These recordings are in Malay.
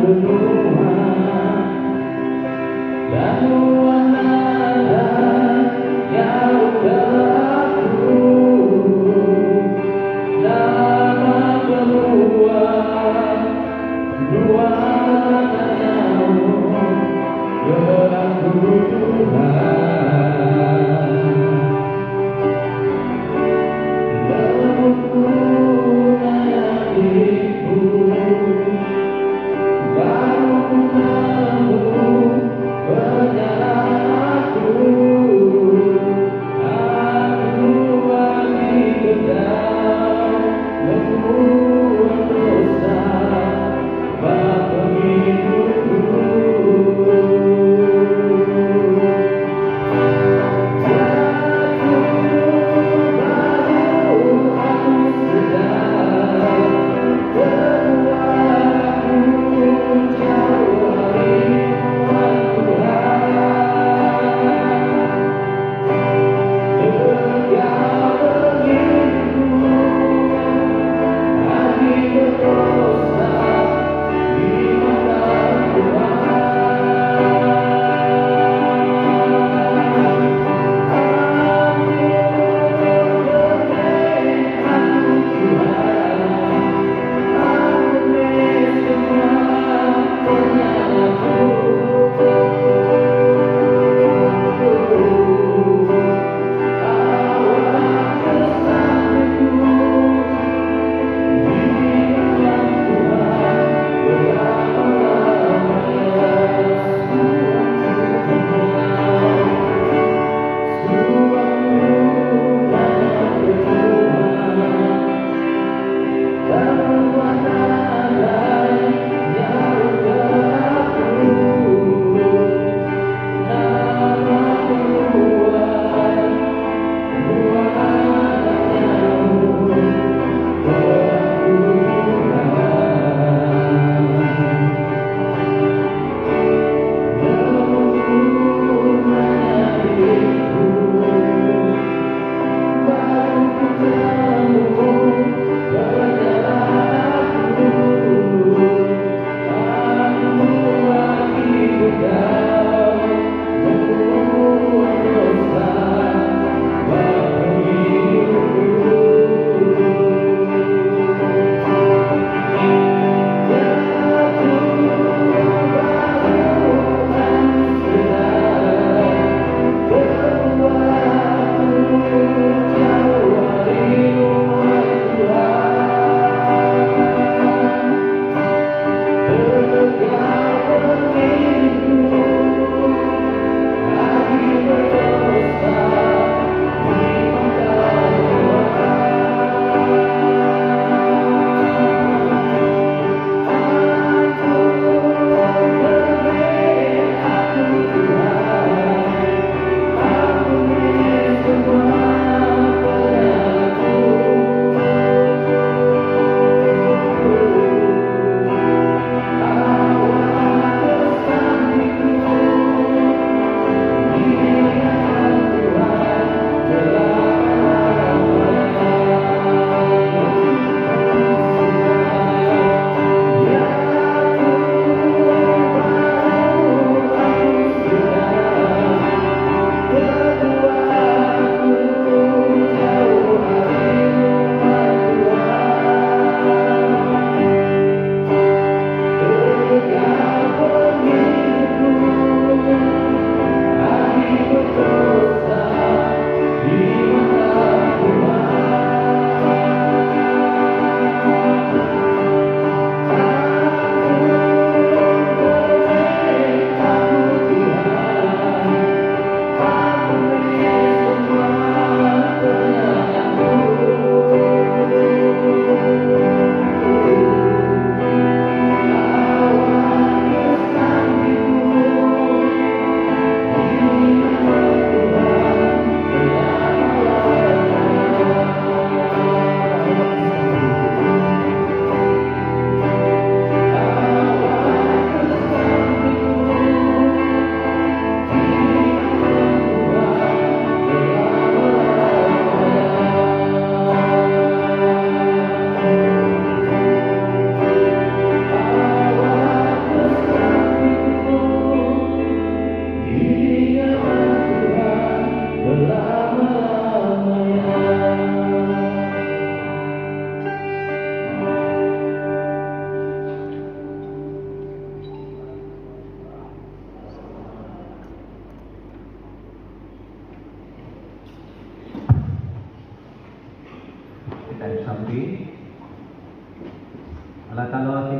benua dan warna yang terlaku nama benua yang terlaku Tuhan.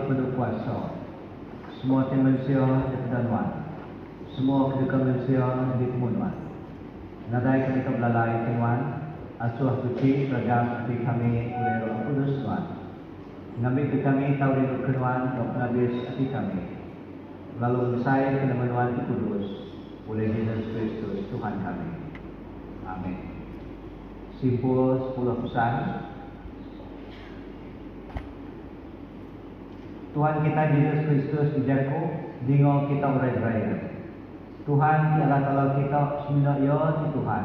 hidup penuh kuasa. Semua tim manusia kedanuan. Semua kedudukan manusia di kemunuhan. Nadai kami kebelalai Tuhan, asuh suci seragam hati kami oleh Roh Kudus Tuhan. Ngambil ke kami tahu hidup Tuhan, Roh Nabis hati kami. Lalu saya kena menuan Kudus oleh Yesus Kristus Tuhan kami. Amin. Simpul 10 pesan. Tuhan kita Yesus Kristus dijaku, dingo kita urai-urai. Tuhan ialah kalau kita semina ya di Tuhan.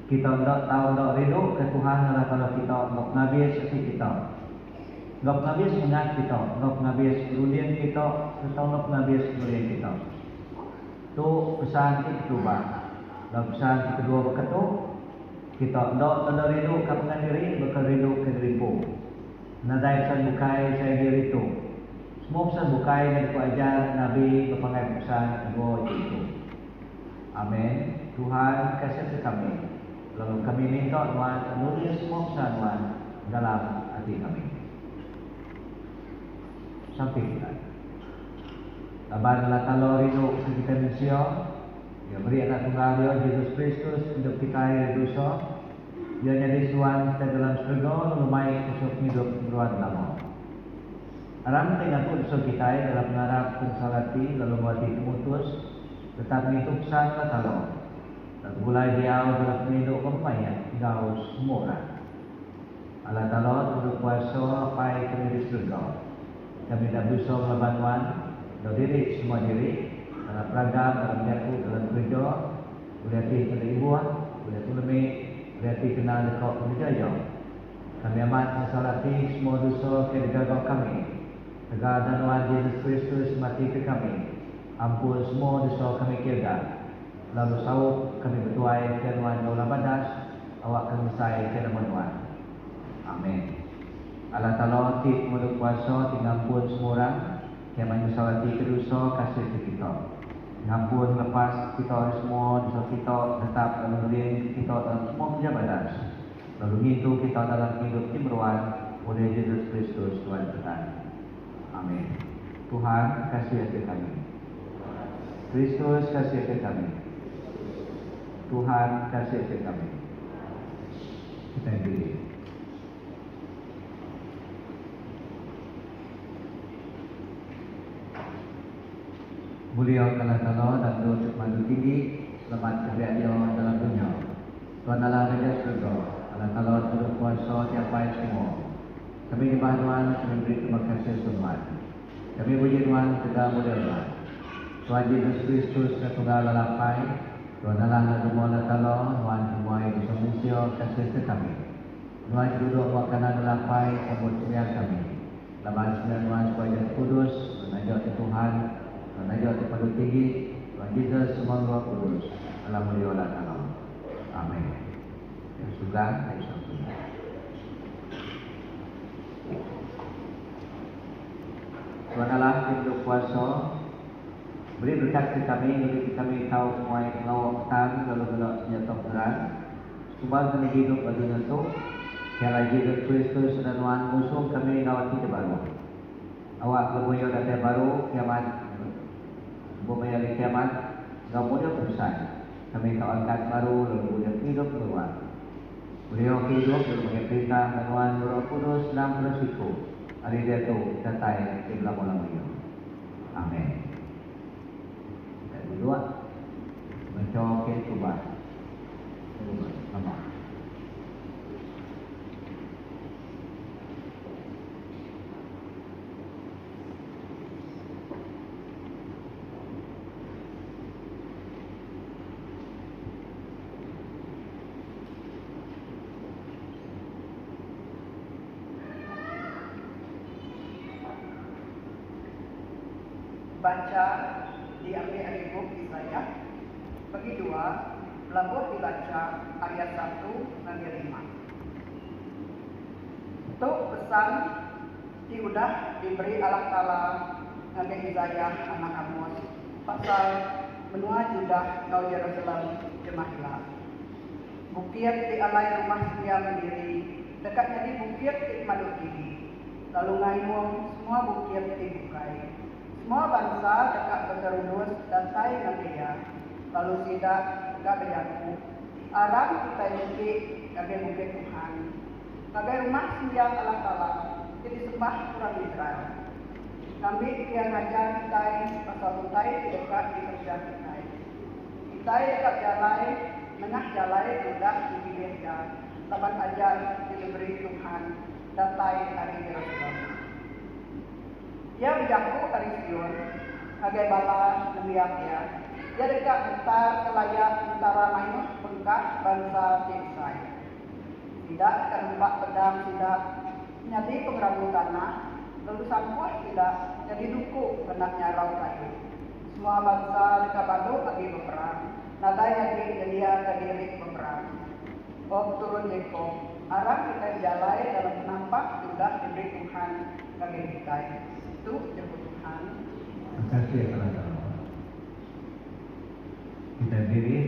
Kita tidak tahu tidak rindu ke Tuhan ialah kalau kita ngok nabis hati kita. Ngok nabis mengat kita, ngok nabis kerudian kita, serta ngok nabis kerudian kita. Itu pesan yang kedua. Dan pesan yang kedua berkata, kita tidak rindu ke pengen diri, bukan rindu ke diriku. Nadai pesan bukai saya diri itu. Semua pesan bukai yang aku ajar Nabi berpanggil pesan kedua itu. Amin. Tuhan kasih kami. Lalu kami minta Tuhan menulis semua pesan Tuhan dalam hati kami. Sampai kita. Labanlah kalau rindu kita manusia, dia beri anak tunggal dia Yesus Kristus hidup kita yang dosa. Dia jadi Tuhan kita dalam surga, lalu mai untuk hidup beruang lama. Aram tengah pun dosa kita dalam mengharap pensalati lalu mati kemutus, tetap itu pesan kalau. Dan mulai dia dalam hidup kempanya, tinggal semua orang. Allah Ta'ala untuk kuasa apa kami di surga. Kami dah dosa melawan Tuhan, dah diri semua diri, dalam peragam, dalam jatuh, dalam kerja, boleh hati pada ibu, boleh tulami, boleh hati kenal dekat penjaya. Kami amat mensalati semua dosa kedegagan kami. Tegak dan Tuhan Yesus Kristus mati ke kami. Ampun semua dosa kami kira. Lalu sahut kami bertuai ke Tuhan daulah badas, awak kami saya ke nama Tuhan. Amin. Allah Ta'ala tip menurut kuasa tingampun semua orang yang menyesalati kedosa kasih ke kita. Tingampun lepas kita semua dosa kita tetap dalam diri kita dalam semua pejabat. Lalu itu kita dalam hidup timruan oleh Yesus Kristus Tuhan kita. Amin. Tuhan kasih hati kami. Kristus kasih hati kami. Tuhan kasih hati kami. Kita berdiri. Mulia Allah Ta'ala dan doa maju tinggi, selamat kebahagiaan dalam dunia. Tuhan Allah Raja Surga, Allah Ta'ala turut kuasa tiap baik semua. Kami nyembah Tuhan, kami beri terima kasih Tuhan. Kami puji Tuhan, tegak mulia Tuhan. Tuhan Yesus Kristus ketunggal lalapai, Tuhan Allah dan semua Allah Ta'ala, Tuhan semua yang bisa manusia kasih ke kami. Tuhan duduk makanan lalapai, sambut sembilan kami. Laman sembilan Tuhan supaya kudus, menajak ke Tuhan, menajak kepada tinggi, Tuhan Yesus semua Roh Kudus, dalam mulia Allah Ta'ala. Amin. Yang sudah, yang satu. Tuhan Allah hidup kuasa, beri berkat ke kami, beri kami tahu semua yang ngawak petang, lalu gelap senjata berat. Sumbang kami hidup bagi nyentuh, ialah Yesus Kristus dan Tuhan musuh kami ngawak kita baru. Awak kemudian datang baru, kiamat, bumaya di kiamat, ngawak mulia perusahaan. Kami tahu angkat baru, lalu mulia hidup keluar. Beliau hidup, lalu mengerita Tuhan Roh Kudus dalam resiko. Hari dia tu datang ke lama-lamanya. Amin. Dan kedua, mencoba ke kubah. Lama. Baca diambil dari buku Yesaya. Bagi dua, pelabur dibaca ayat 1 dan 5. Untuk pesan diudah diberi Allah Ta'ala Nabi Yesaya anak Amos pasal benua Judah nau Yerusalem jemahilah. Bukit di alai rumah dia mendiri, dekatnya di bukit di Maduk Tinggi. lalu ngaimong semua bukit dibukai. Semua bangsa dekat berterus datai ngagaya, lalu sidak gak berjaku. Aram kita bukit kagai bukit Tuhan. Kagai rumah sembiang Allah Ta'ala, jadi sembah orang Israel. Kami dia ngajar kita pasal kita dekat di kerja kita. Kita dekat jalan, menengah jalan sudah di pinggir jalan. Laban ajar diberi Tuhan, datai hari Yerusalem. Dia berjaku dari Sion, kagai bala nemiak ya. Dia dekat bentar kelayak antara mainus bengkak bangsa Tinsai. Tidak akan membak pedang tidak nyadi pengrabu tanah, lalu sampuh tidak jadi duku benaknya rau kayu. Semua bangsa dekat badu lagi berperang, nadai lagi dia kediri berperang. Turun leko, arah kita jalai dalam penampak sudah diberi Tuhan bagi kita. Itu jemput Tuhan. Terima kasih ya teman-teman. Kita diri,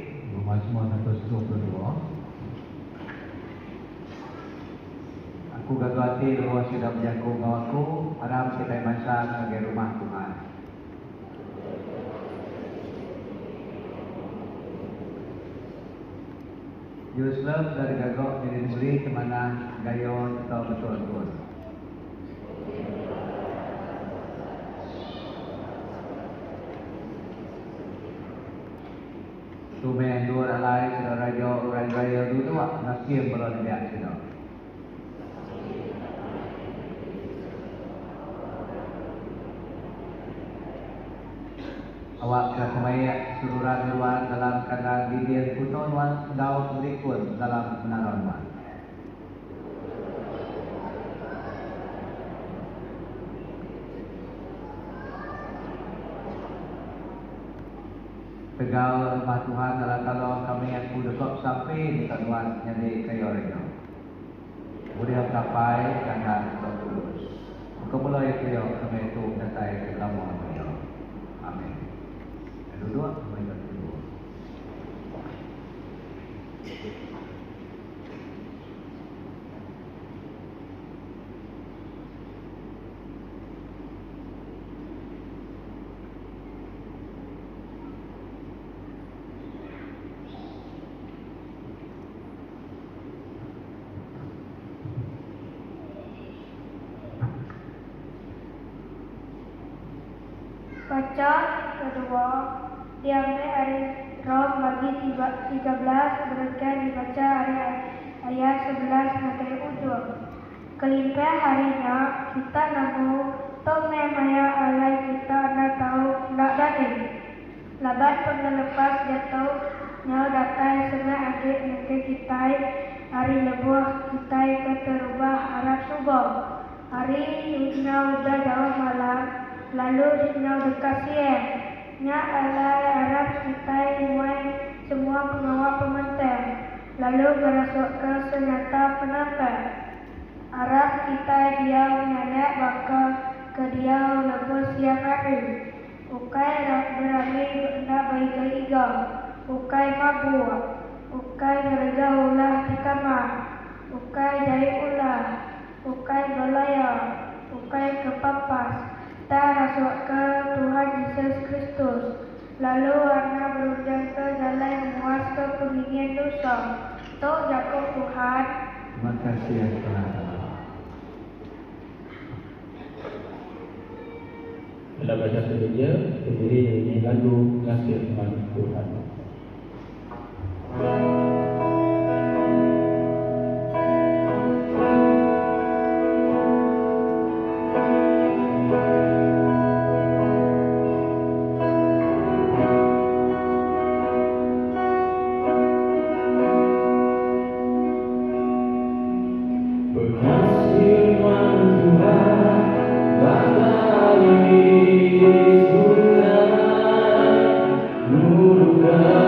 Mazmur 122. Aku gagati bahwa sudah menjaga ngawaku, haram kita masa sebagai rumah Tuhan. Yerusalem dari gagok jadi negeri kemana gayon atau betul-betul. Tumen dua alai sudah raja orang raya dulu nasib belum dia sudah. Awak kesemaya seluruh luar dalam kandang didian kuno wan daun berikut dalam menara rumah. Tegal rumah Tuhan adalah kalau kami yang sudah sampai di kaduan jadi kayu rego. Kemudian sampai kandang terus. Kemudian kayu kami itu datai ke dalam beliau. Amin. Dua, mereka dua. Baca kedua diambil hari Rom bagi 13 berkat dibaca hari ayat 11 sampai ujung. Kelimpah harinya kita namu tome maya alai kita nak tahu nak dani. Laban pengelepas jatuh nyau datai senang adik negeri kita hari lebuh kita keterubah Arab subuh. Hari nyau udah jauh malam lalu nyau dekat siang. Nya alai Arab kita mulai semua pengawal pementang lalu merasuk ke senjata penampak. Arab kita dia menyanak bakal ke dia lepas siang hari. Ukai berani nak baik iga. Ukai mabuk. Ukai gereja ulah di kamar. Ukai jahit ulah. Ukai belaya. Ukai kepapas. Tak rasuk ke Tuhan Yesus Kristus. Lalu anak berujung ke jalan memuas ke pengingin dosa. Tok Jakob Tuhan. Terima kasih ya Tuhan. Dalam baca saja, berdiri nyanyi lagu Kasih Tuhan. Surga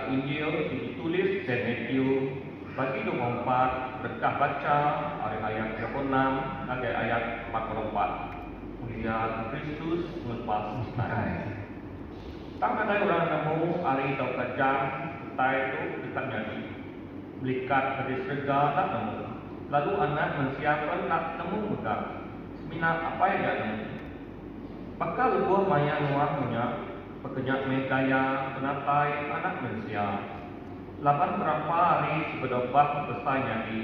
daripada Injil ditulis Saint Matthew bagi 24 berkah baca ayat 36 sampai ayat 44. Mulia Kristus melepas kita. Tak ada orang nemu hari atau kejam kita itu dekat jadi belikat dari serga tak nemu. Lalu anak manusia pun nak nemu juga. Seminat apa yang dia nemu? Bakal lubuh maya nuah punya pekerja megaya penatai anak manusia. 8 berapa hari sebedobah besar jadi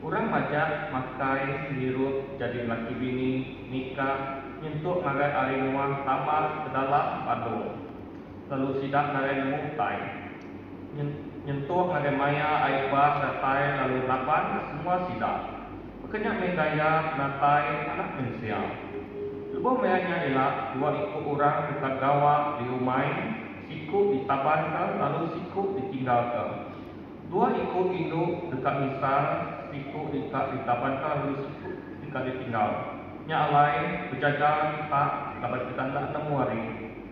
orang majak makai sendiri jadi laki bini nikah nyentuh magai hari nuah tambah ke dalam padu. Lalu sidak magai nemu tai nyentuh magai maya air bah datai lalu lapan semua sidak. Pekerja megaya penatai anak manusia. Lubuh mayanya ialah 2 ikut orang dekat gawak di umai, siku ditabankan lalu siku ditinggalkan. 2 ikut induk dekat misal, siku ditabankan lalu siku ditinggal. Yang lain berjaga kita dapat kita nak temu hari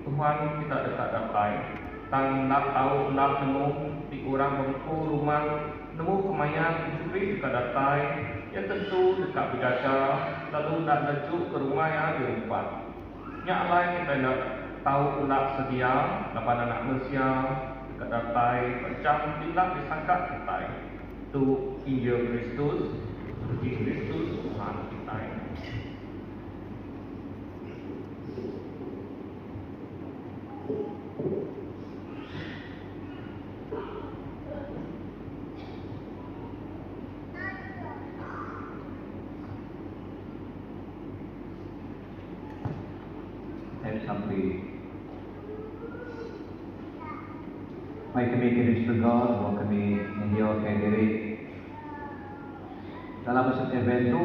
Tuhan kita dekat dapai. Tang nak tahu nak nemu di orang bengku rumah nemu kemayan mencuri dekat datai. Yang tentu dekat berjaga lalu nak lejuk ke rumah yang dirumpat. Yang lain kita nak tahu nak sedia dapat anak manusia dekat datai macam tidak disangka kita. Itu Injil Kristus, Injil Kristus Tuhan kita. Sampai mai kami kini surga, bahwa kami menjauhkan diri dalam masuk event itu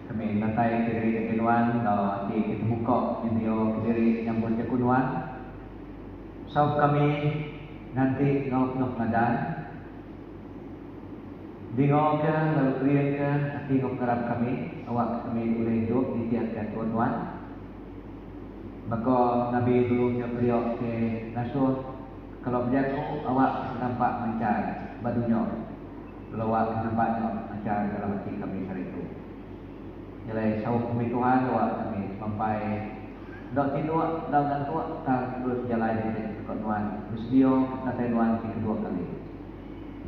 kami natai diri kekenuan dan hati kita buka menjauhkan diri yang berkekunuan so kami nanti ngau ngadan bingung ke lalu krian ke hati ngau kerap kami awak kami boleh hidup di tiap kekenuan. Maka Nabi dulunya beliau ke Rasul kalau berjaku awak nampak mancar badunya kalau awak nampaknya mancar dalam hati kami hari itu. Jadi sawah kami Tuhan awak kami sampai dok tidur dan tua tak terus jalan di kekenuan bersedia kekenuan di kedua kali.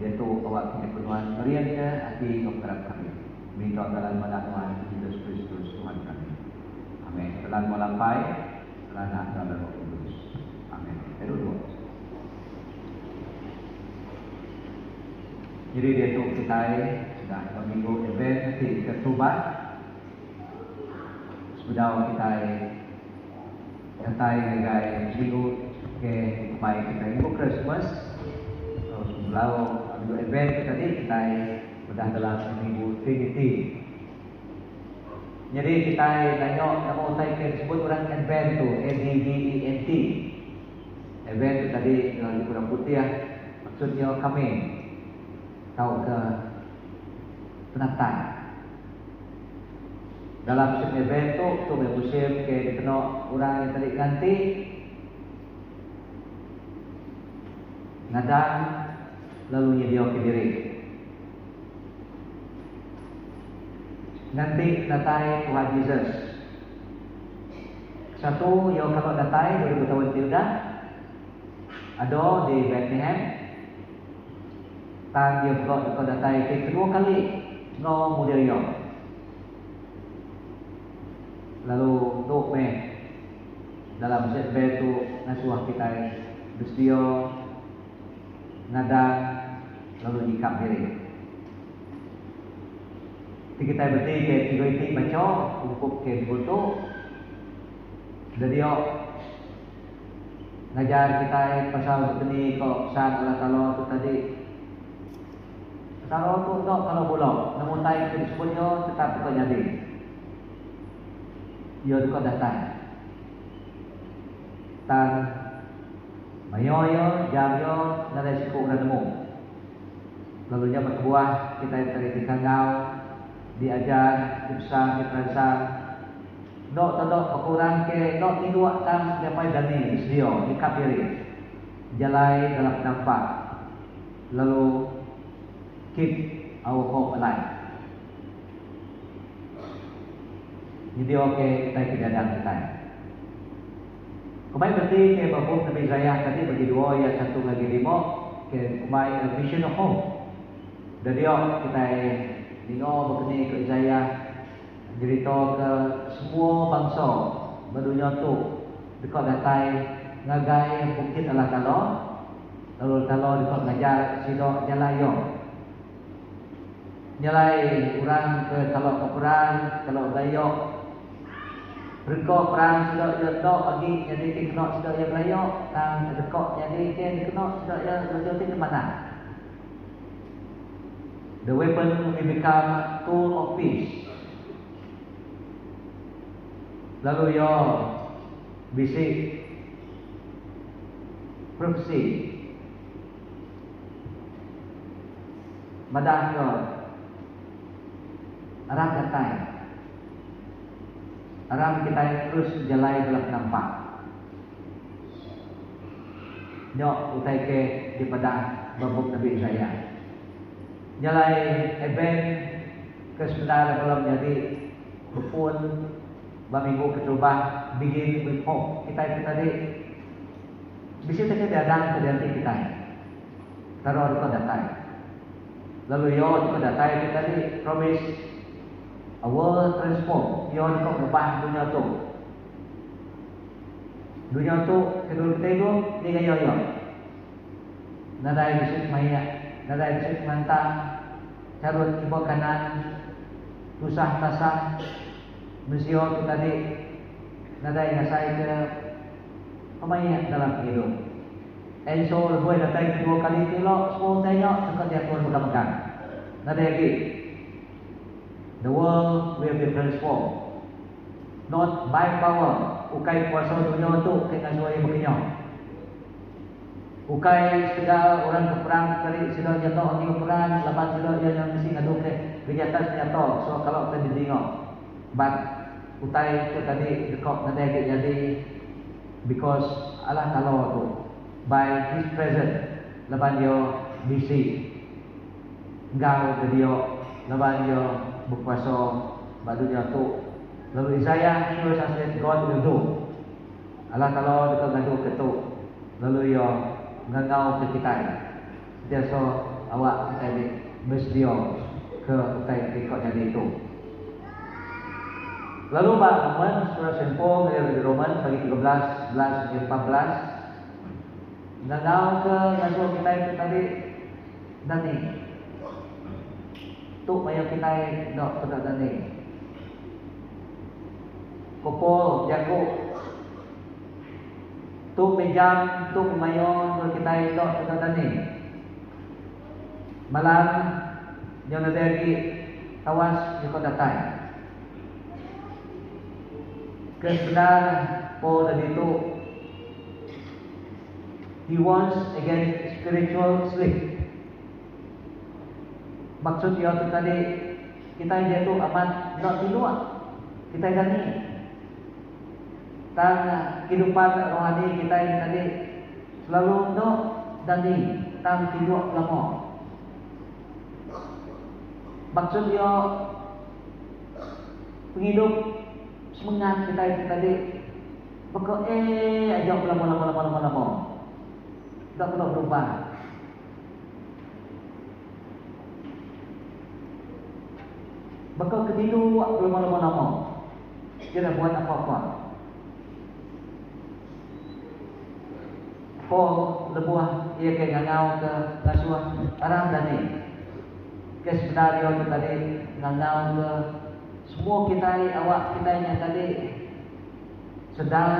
Iaitu awak kekenuan merian ke hati kekerap kami. Minta dalam nama Tuhan Yesus Kristus Tuhan kami. Amin. Dalam melampai Anak dan Roh Kudus. Amin. Duduk. Jadi dia tu kita sudah minggu event nanti ketubat. Sudah kita nanti negara minggu ke mai kita minggu Christmas. Lalu minggu event tadi kita sudah dalam minggu Trinity. Jadi kita tanya nama saya sebut orang event tu ADVENT. Event tu tadi di kurang putih ya. Maksudnya kami tahu ke penantang. Dalam musim event tu musim ke dikena orang yang tadi ganti ngadang lalu nyedia ke diri. Nanti datai Tuhan Yesus. Satu yang kalau datai 2000 tahun tidak ada di Bethlehem. Dan dia kalau datai kedua kali no mulia. Lalu untuk dalam setbed itu nasuah kita bersedia nadang lalu nikah diri. Kita berarti ke tiga baca untuk ke foto. Jadi ngajar kita pasal begini kok saat kalau tu tadi. Kalau tu kalau bolong, namun tai sebutnya tetap kau jadi. Ia tu datang. Tan mayo jamyo nada siku nemu. Lalu dia berbuah kita cari kangau diajar, dipesang, diperansang. Dok tadok berkurang ke dok tidur tang sampai dani sedia dikapiri. Jalai dalam nampak lalu keep our hope alive. Jadi kita kejadian kita. Kemarin berarti ke babuk Nabi Zayah tadi bagi 2 ayat 1 lagi 5 ke kemarin a vision of hope. Dari kita berkini ke Zayah cerita ke semua bangsa berdunia tu dekat datai ngagai bukit Allah Ta'ala, lalu Ta'ala dekat ngajar sidok jalayo nyalai orang ke kalau ke perang, kalau gayok mereka perang sidok jadok lagi jadi kena sidok yang gayok dan dekat jadi kena sidok yang gayok ke mana. The weapon will become tool of peace. Lalu yo bisik prophecy madah yo arah katai arah kita terus jalai gelap nampak nyok utai ke di padang babuk Nabi saya jalai event kesebenarnya belum jadi berpun minggu kecoba begin with hope. Kita itu tadi bisa saja datang ke nanti kita. Taruh itu datang. Lalu yo itu datang itu tadi promise a world transform. Yo itu ubah dunia tu. Dunia tu kedua kita itu dia yo. Nada bisik maya, nada bisik mantang. Carut ibu kanan, susah tasah. Mesti itu tadi nadai nasai ke pemain dalam hidup. Ensol boleh datang 2 kali kilo, semua tengok dekat dia pun megang. Nadai lagi. The world will be transformed, not by power. Ukai kuasa dunia tu kena suai begini. Ukai segala orang berperang kali sudah jatuh orang berperang, lepas sudah dia yang mesti ngadu ke berjata jatuh. So kalau kita didengok. But utai itu tadi dekat nanti jadi because Allah Ta'ala tu by His presence lepas dia bisi engkau ke dia lepas dia berkuasa batu dia tu lalu Isaiah sure said God will do Allah Ta'ala dekat ngadu ke tu lalu dia ngangau ke kita dia so awak kita ni bersedia ke utai dekat jadi itu. Lalu Pak Roman, surah Sempo, dari Roman, bagi 13, 11, 14. Ngangau ke ngasuh kita itu tadi, dani. Tuk mayang kita dok tidak dani. Kopo, jago. Tuk pejam, tuk mayon, kita dok tidak dani. Malam, yang ada lagi, tawas, yang datang. Kebenaran Paul tadi itu he wants again spiritual sleep. Maksud dia itu tadi kita yang jatuh amat nak tidur, kita yang ni. Dan kehidupan rohani kita yang tadi selalu nak dan ni tak tidur lama. Maksud dia penghidup semangat kita itu tadi pokok ajak lama tak perlu berubah bakal ketidu lama tidak buat apa-apa Paul lebuah ia ke ngangau ke ngasuh arang dan ni kesebenarnya itu tadi ngangau ke semua kita awak kita yang tadi sedang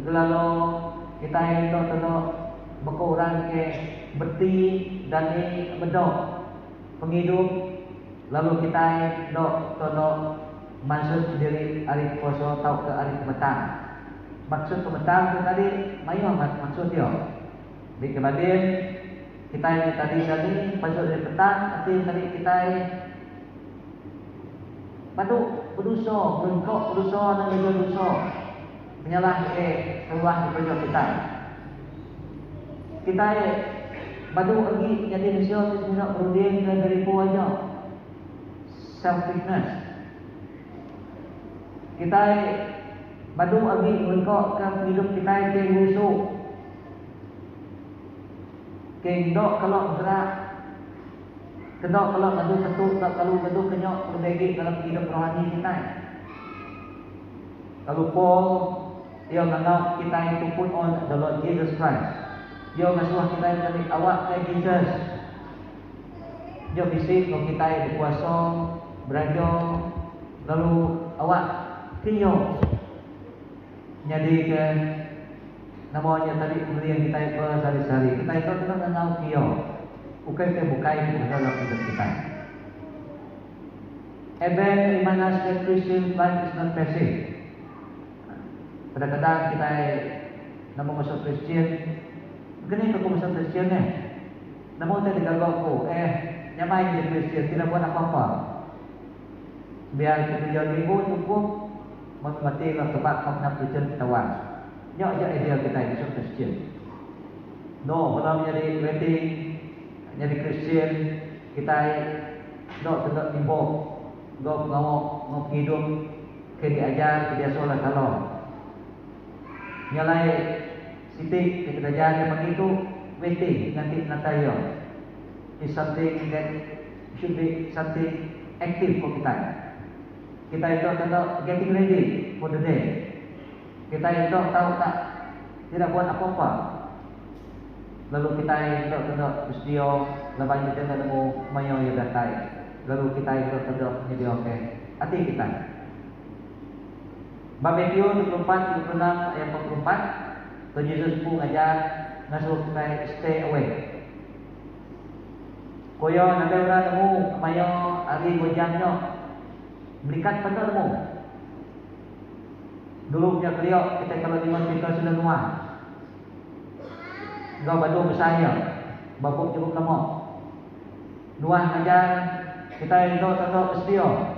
lalu kita yang tu berkurang ke beti dan ni bedok penghidup lalu kita dok masuk diri hari puasa atau ke hari petang maksud petang tu tadi mayu maksud dia di kemudian kita yang tadi masuk dari petang nanti tadi kita Padu berdosa, bengkok berdosa dan juga dosa. Menyalah Allah daripada kita. Kita Badu lagi jadi manusia tu sebenarnya berunding dari bawah aja. Selfishness. Kita badu lagi mereka kan hidup kita ke musuh. Kendok kalau gerak, kendok kalau badu ketuk, tak kalau badu kenyok berbagi dalam hidup rohani kita. Kalau Paul dia menganggap kita itu put on the Lord Jesus Christ. Dia ngasuh kita dari awak ke Jesus. Dia bisik kalau kita berpuasa, belajar, lalu awak kinyo. Jadi ke namanya tadi kemudian kita bersari-sari. Kita itu kena mengenal kinyo. Bukan ke bukai dalam hidup kita. Even imanas the Christian life is not passive. Kadang-kadang kita nama masuk Kristian, kenapa aku masuk Kristian ni? Nama kita digagak aku, nyamai jadi Kristian, tidak buat apa-apa. Biar kita jual minggu cukup, mati lah sebab kamu nak Kristian tawan. Nyok idea kita masuk Kristian. No, kalau menjadi wedding, jadi Kristian, kita tidak timbuk, ngomong hidup, ke diajar, ke dia solat kalau. Nyalai sitik kita jalan begitu waiting nanti natayo is something that should be something active for kita. Kita itu tahu getting ready for the day. Kita itu tahu tak tidak buat apa-apa. Lalu kita itu tahu mesti lepas kita nemu mayo yang datai. Lalu kita itu tahu jadi okey. Hati kita. Babetio 24, 26 ayat 44 Tuhan Yesus pun ajar ngasuh kita stay away. Koyo nanti orang temu mayo hari wajahnya berikan pada temu. Dulu punya beliau kita kalau di hospital sudah nuah. Gak badu besarnya, babuk cukup lama. Nuah ngajar kita itu tengok setia.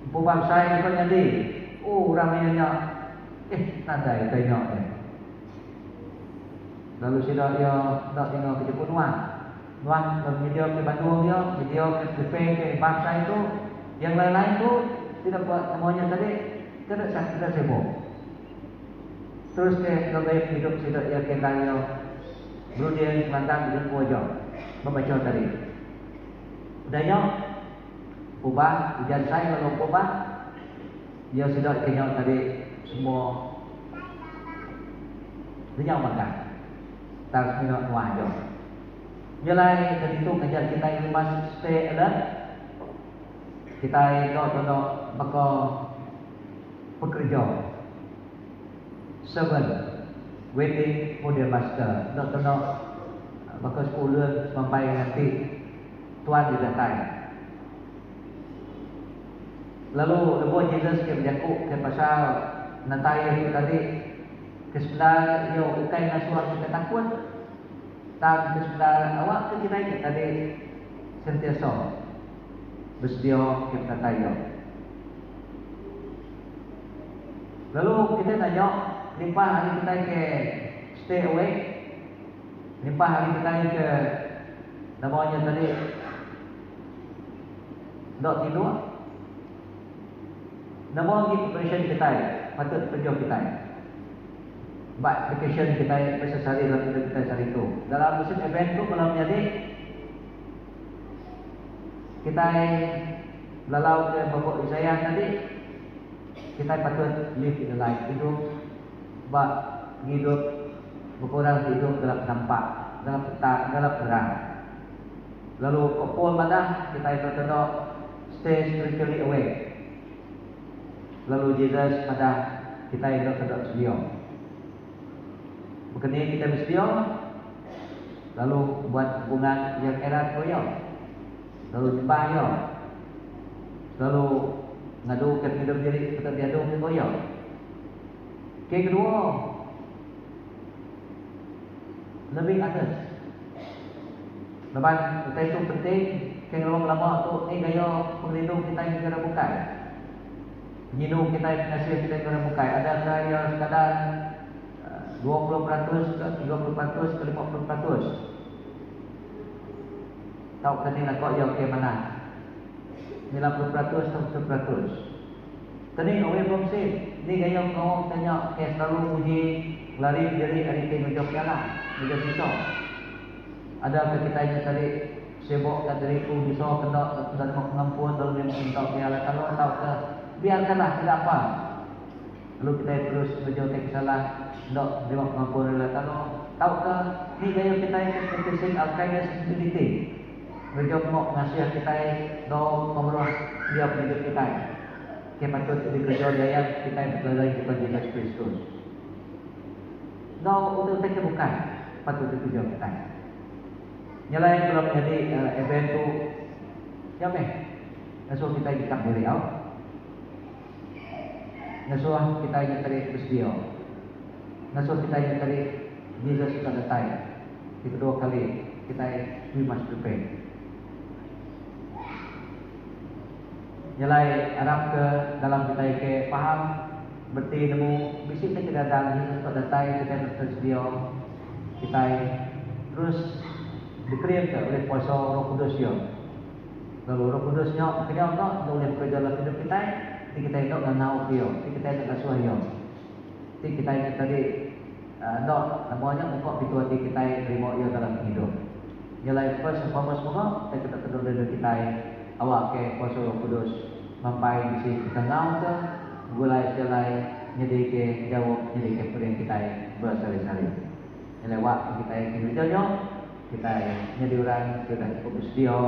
Bubang saya ni jadi, ramainya, nandai tengok ni. Lalu sudah dia nak tengok ke Jepun Nuan video ke Bandung dia, video ke ke bangsa itu, yang lain-lain tu tidak buat semuanya tadi, tidak sibuk. Terus ke lebih hidup sudah dia ke kaya, Brunei Kelantan dengan wajah, membaca tadi. Udahnya. Ubah, ujian saya lalu ubah. Dia sudah kenyang tadi semua kenyang makan. Tak minum wajah. Jelai dari itu kerja kita ini masih stay alert. Kita itu bakal pekerja. Servant waiting for the master. Tidak bakal 10 bulan sampai nanti Tuhan didatai. Lalu lebuh Jesus ke berjakuk ke pasal nantai itu tadi ke sebelah dia ukai nasuah kita takut tak ke sebelah awak ke kita ini tadi sentiasa bersedia ke nantai. Lalu kita tanya limpah hari kita ke stay away, limpah hari kita ke namanya tadi dok tidur. Nama lagi preparation kita patut perjuang kita. Buat application kita bersesari dalam hidup kita hari itu. Dalam musim event itu kalau menjadi kita lalau ke babak Isaiah tadi, kita patut live in the life hidup, buat hidup berkurang hidup dalam nampak, dalam petang, dalam terang. Lalu kopol madah kita itu tetap stay spiritually away. Lalu Jesus pada kita itu tidak sedia. Bukan kita bersedia. Lalu buat hubungan yang erat koyo. Lalu jumpa yo. Lalu ngadu ke hidup diri kita diadu ke koyo. Kedua, lebih atas. Lepas kita itu penting. Kalau lama tu gaya penglindung kita yang negara bukan. Penyindung kita yang ngasih kita yang negara bukan. Ada yang sekadar 20% ke 30% ke 50%. Tahu kan ni nak kau yang ke mana? 90% atau 100%. Tadi away from sin. Ni gaya kau tanya ke selalu puji lari dari hari ke menjawab lah. Menjawab susah. Ada kita yang tadi sibuk kat diriku bisa kena dan mau pengampun lalu dia minta biarlah kalau tahu ke biarkanlah tidak apa. Lalu kita terus menjawab kesalahan nak terima pengampun kalau tahu ke ni gaya kita yang practicing al-kindness humility. Menjawab mau ngasih kita do pemerintah dia pendidik kita. Kita patut dikerja dia kita yang belajar kepada Yesus Kristus. No untuk kita bukan patut dikerja kita. Nyalain kalau menjadi event tu, ya meh, nasuh kita ikat beliau, nasuh kita yang tarik bersedia, nasuh kita yang tarik Jesus kita datang, di kedua kali kita we must prepare. Nyalain Arab ke dalam kita ke faham, berarti nemu, bisik kita datang Jesus kita datang, kita bersedia, kita terus dikreatkan oleh kuasa Roh Kudus dia. Lalu Roh Kudusnya kita nak oleh kerja dalam hidup kita, kita nak mengenal dia, kita nak kasuh dia. Kita ini tadi nak namanya untuk itu hati kita terima dia dalam hidup. Nyalai first and foremost semua kita kedua dari kita awak ke kuasa Roh Kudus mampai bisi kita ngau ke gulai selai nyedi ke jauh nyedi ke perang kita bersari-sari. Nyalai waktu kita yang kerja kita nyedi orang sudah cukup bersedia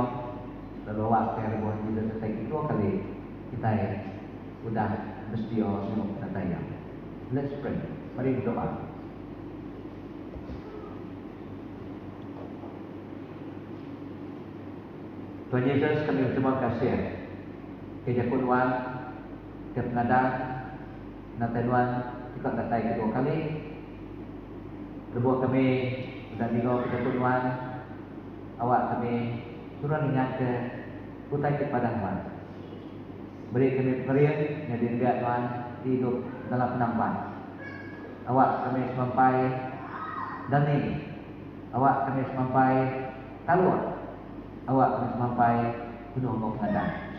lalu waktu yang buat kita selesai itu kali kita sudah bersedia untuk datanya. Let's pray. Mari berdoa. Tuhan Yesus, kami berterima kasih kerja Tuhan ke pengadaan nanti Tuhan kita datang kedua kali lebuh kami dan juga kita Tuhan awak kami suruh ingat ke putai kepada Tuhan beri kami periak yang diriak Tuhan hidup dalam penampan awak kami sampai dan ini awak kami sampai keluar awak kami sampai penuh pengadaan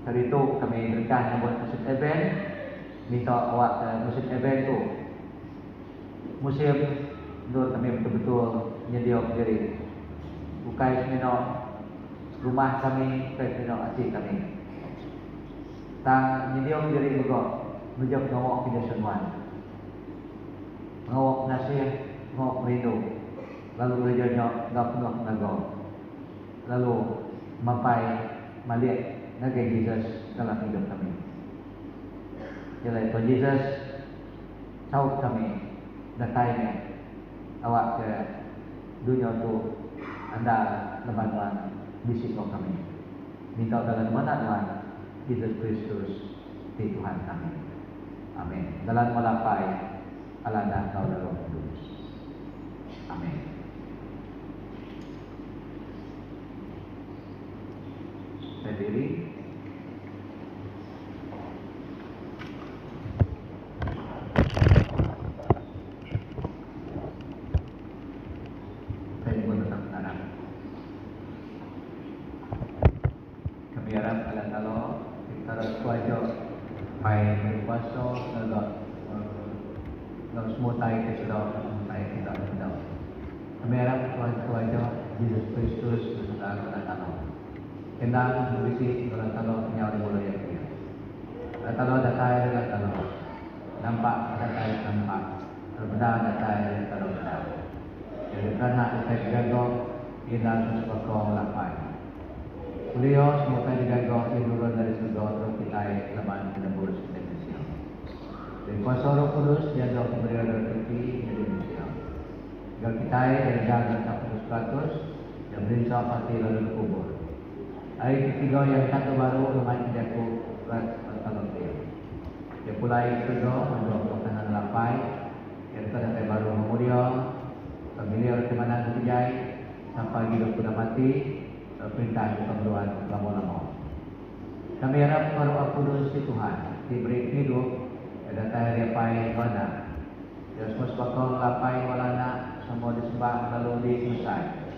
dari itu kami berikan buat musim event minta awak musim event tu musim untuk kami betul-betul menyedia diri bukai semino rumah kami bukai semino hati kami tang menyedia diri juga menjawab ngawak kita semua ngawak nasihat ngawak rindu lalu berjaya ngawak penuh naga lalu mampai melihat naga Jesus dalam hidup kami jadi Tuhan Yesus tahu kami datanya awak ke dunia tu anda lebaran bisik kami minta dalam mana Tuhan Yesus Kristus di Tuhan kami amin dalam melapai Allah dan kau dalam Kudus amin. Sendiri saya pun tetap tanam kami harap kalau kita kuaja baik berpuasa kalau semua tahu kita sudah tahu kita sudah kami harap kuaja Yesus Kristus sudah datang kendang berisi dalam tanah penyawa di bola yang dia. Tanah datai dengan tanah nampak datai nampak berbeda datai dengan tanah berbeda. Jadi kerana kita digagal kita sesuatu melapai. Beliau semoga digagal hiduran dari surga untuk kita leman menembus Indonesia. Dari kuasa Roh Kudus dia jauh memberi rezeki di Indonesia. Agar kita dari jalan 100% yang berinsaf hati lalu kubur. Hari ketiga yang satu baru lumayan jatuh berat kalau dia mulai kedua menjual makanan lapai yang kita baru mulia familiar kemana kejai sampai hidup sudah mati perintah keperluan lama-lama. Kami harap Roh Kudus di Tuhan diberi hidup pada tahun pai mana. Yesus bakal lapai walana semua disembah lalu diselesai.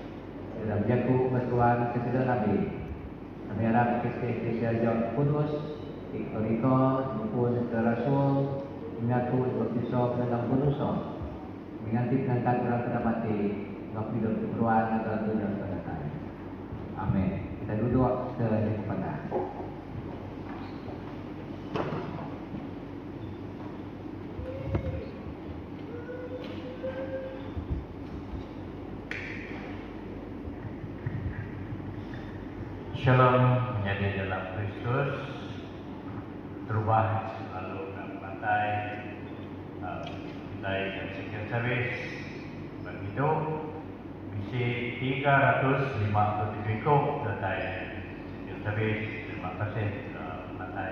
Dalam jaku bertuan kesedah Nabi. Kami harap kisah jauh kudus, Iko maupun Rasul mengaku berbisa dalam kudusa, menganti ngangkat orang kena mati, ngap hidup keperluan dalam dunia sebenarnya. Amin. Kita duduk kepada. Shalom menjadi dalam Kristus, terubah selalu dan pantai, pantai dan second service begitu. Misi 350 kok pantai second service. Terima kasih pantai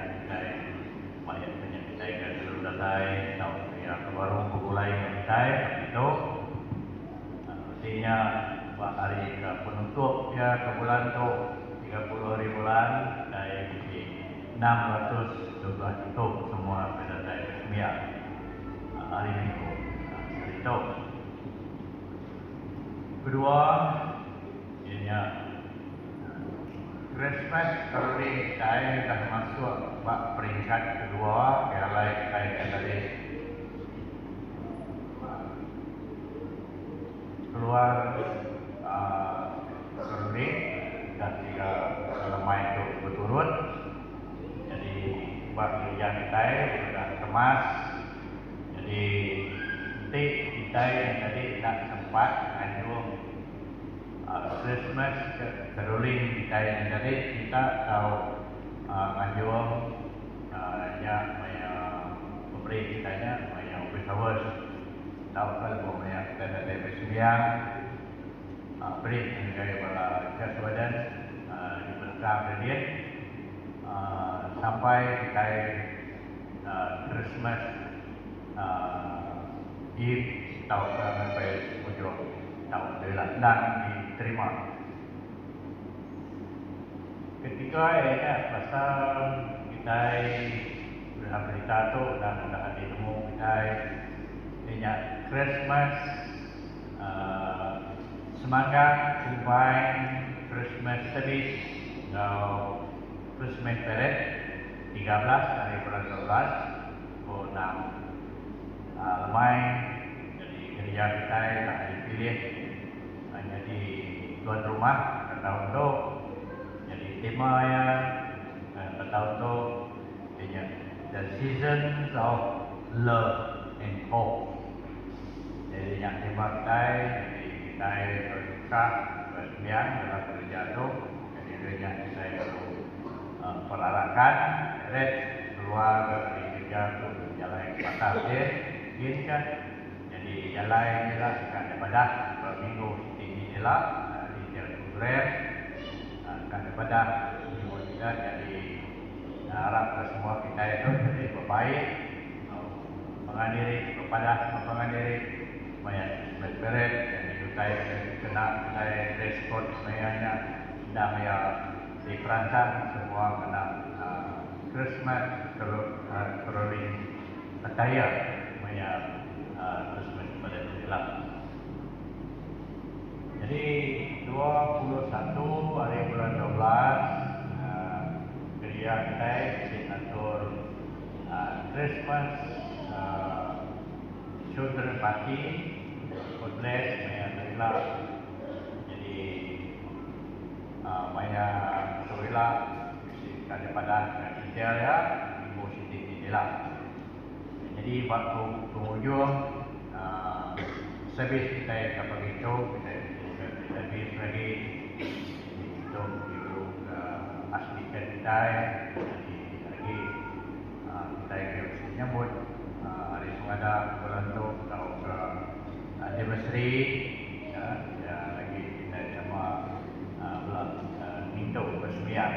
banyak pantai dan seluruh pantai tahun yang baru mulai pantai begitu. Artinya hari penutup ya ke bulan tu 30 hari bulan dari 612 itu semua pada dari resmiah hari minggu itu. Kedua, ianya Christmas kali saya dah masuk peringkat kedua, ialah saya tadi keluar kali dan 3 lemah itu berturut. Jadi buat kerjaan kita sudah kemas. Jadi nanti kita yang tadi tak sempat anjung Christmas caroling kita yang tadi kita tahu anjung ya maya memberi kitanya maya memberi hours tahu kalau maya kita ada bersembiang beri negara bala jas badan diberkam dia sampai kita Christmas Eve tahun sampai ujung tahun dan diterima. Ketika ia pasal kita berita tu dan dah ditemu kita ia Christmas semangat combine Christmas service atau Christmas parade 13 hari bulan 12 6 lemai. Jadi kerja kita tak dipilih hanya di tuan rumah tahun tu. Jadi tema yang tahun tu dia the seasons of love and hope. Jadi yang tema kita bersuka berbiang dalam kerja tu. Jadi kerja kita perarakan keluar dari kerja tu jalan pasar dia ini kan. Jadi jalan ialah kan daripada minggu tinggi ialah di jalan Kurer kan daripada minggu juga. Jadi harap semua kita itu jadi berbaik menghadiri kepada menghadiri supaya berberet. Jadi kita kena kita respon semuanya dan ya diperancang semua kena Christmas caroling attire maya Christmas pada Islam. Jadi 21 hari bulan 12 kerja kita diatur Christmas children party God bless maya Islam. Jadi maya Islam daripada detail ya ibu siti Islam. Jadi waktu penghujung servis kita yang begitu kita servis lagi untuk ibu aslikan kita. Jadi lagi kita yang menyambut hari Sungada bulan tu atau ke anniversary ya lagi kita sama minta bersembiang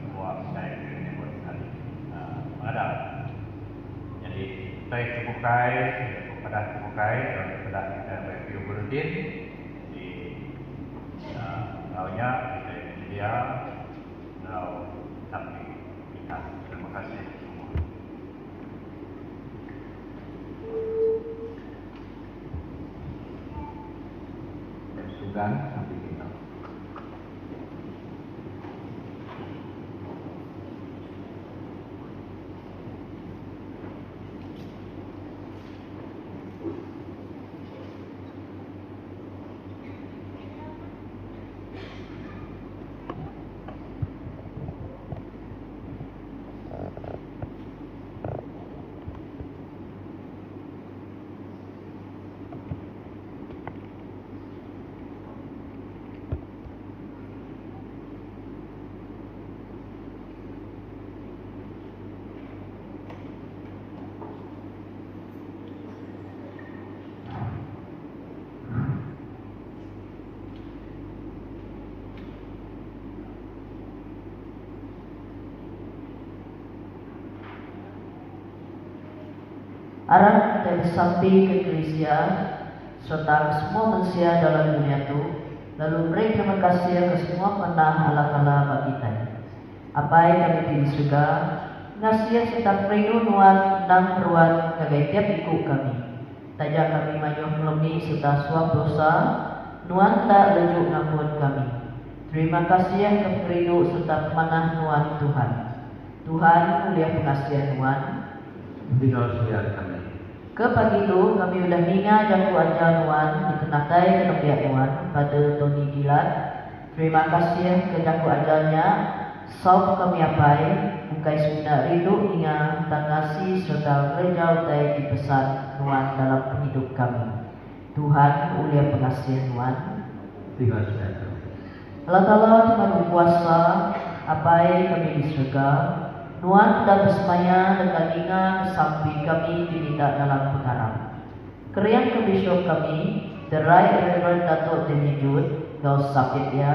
semua kita yang menyambut hari Sungada. Jadi saya terbukai kepada kepada kita review bulletin di awalnya kita media lalu sampai kita. Terima kasih semua. Tuhan sampai kita. Arah kita sampai ke gereja serta semua manusia dalam dunia itu, lalu beri terima kasih ke semua pernah ala-kala bagi kita. Apa yang kami pilih surga, ngasih serta perlindungan dan peruan kagai tiap ikut kami. Tajak kami maju melumi serta suap dosa, nuan tak lejuk ngampun kami. Terima kasih ke perindu serta pemanah nuan Tuhan. Tuhan mulia pengasihan nuan. Tinggal sebiar kami. Ke pagi itu kami udah minga jaku aja nuan dikenakai ke nembiak nuan pada Tony Gilat. Terima kasih ke jaku ajalnya. Saub kami apai bukai sebenar rindu hingga tangasi serta gereja utai dipesan nuan dalam hidup kami. Tuhan ulia pengasihan nuan. Tinggal sebiar kami. Allah Ta'ala Tuhan kuasa apai kami di surga. Nuan dan bersemaya dekat ingat sampai kami diminta dalam pengarap. Kerian ke bishop kami, The Right Reverend Datuk Deni Jud, Gau Sakit ya,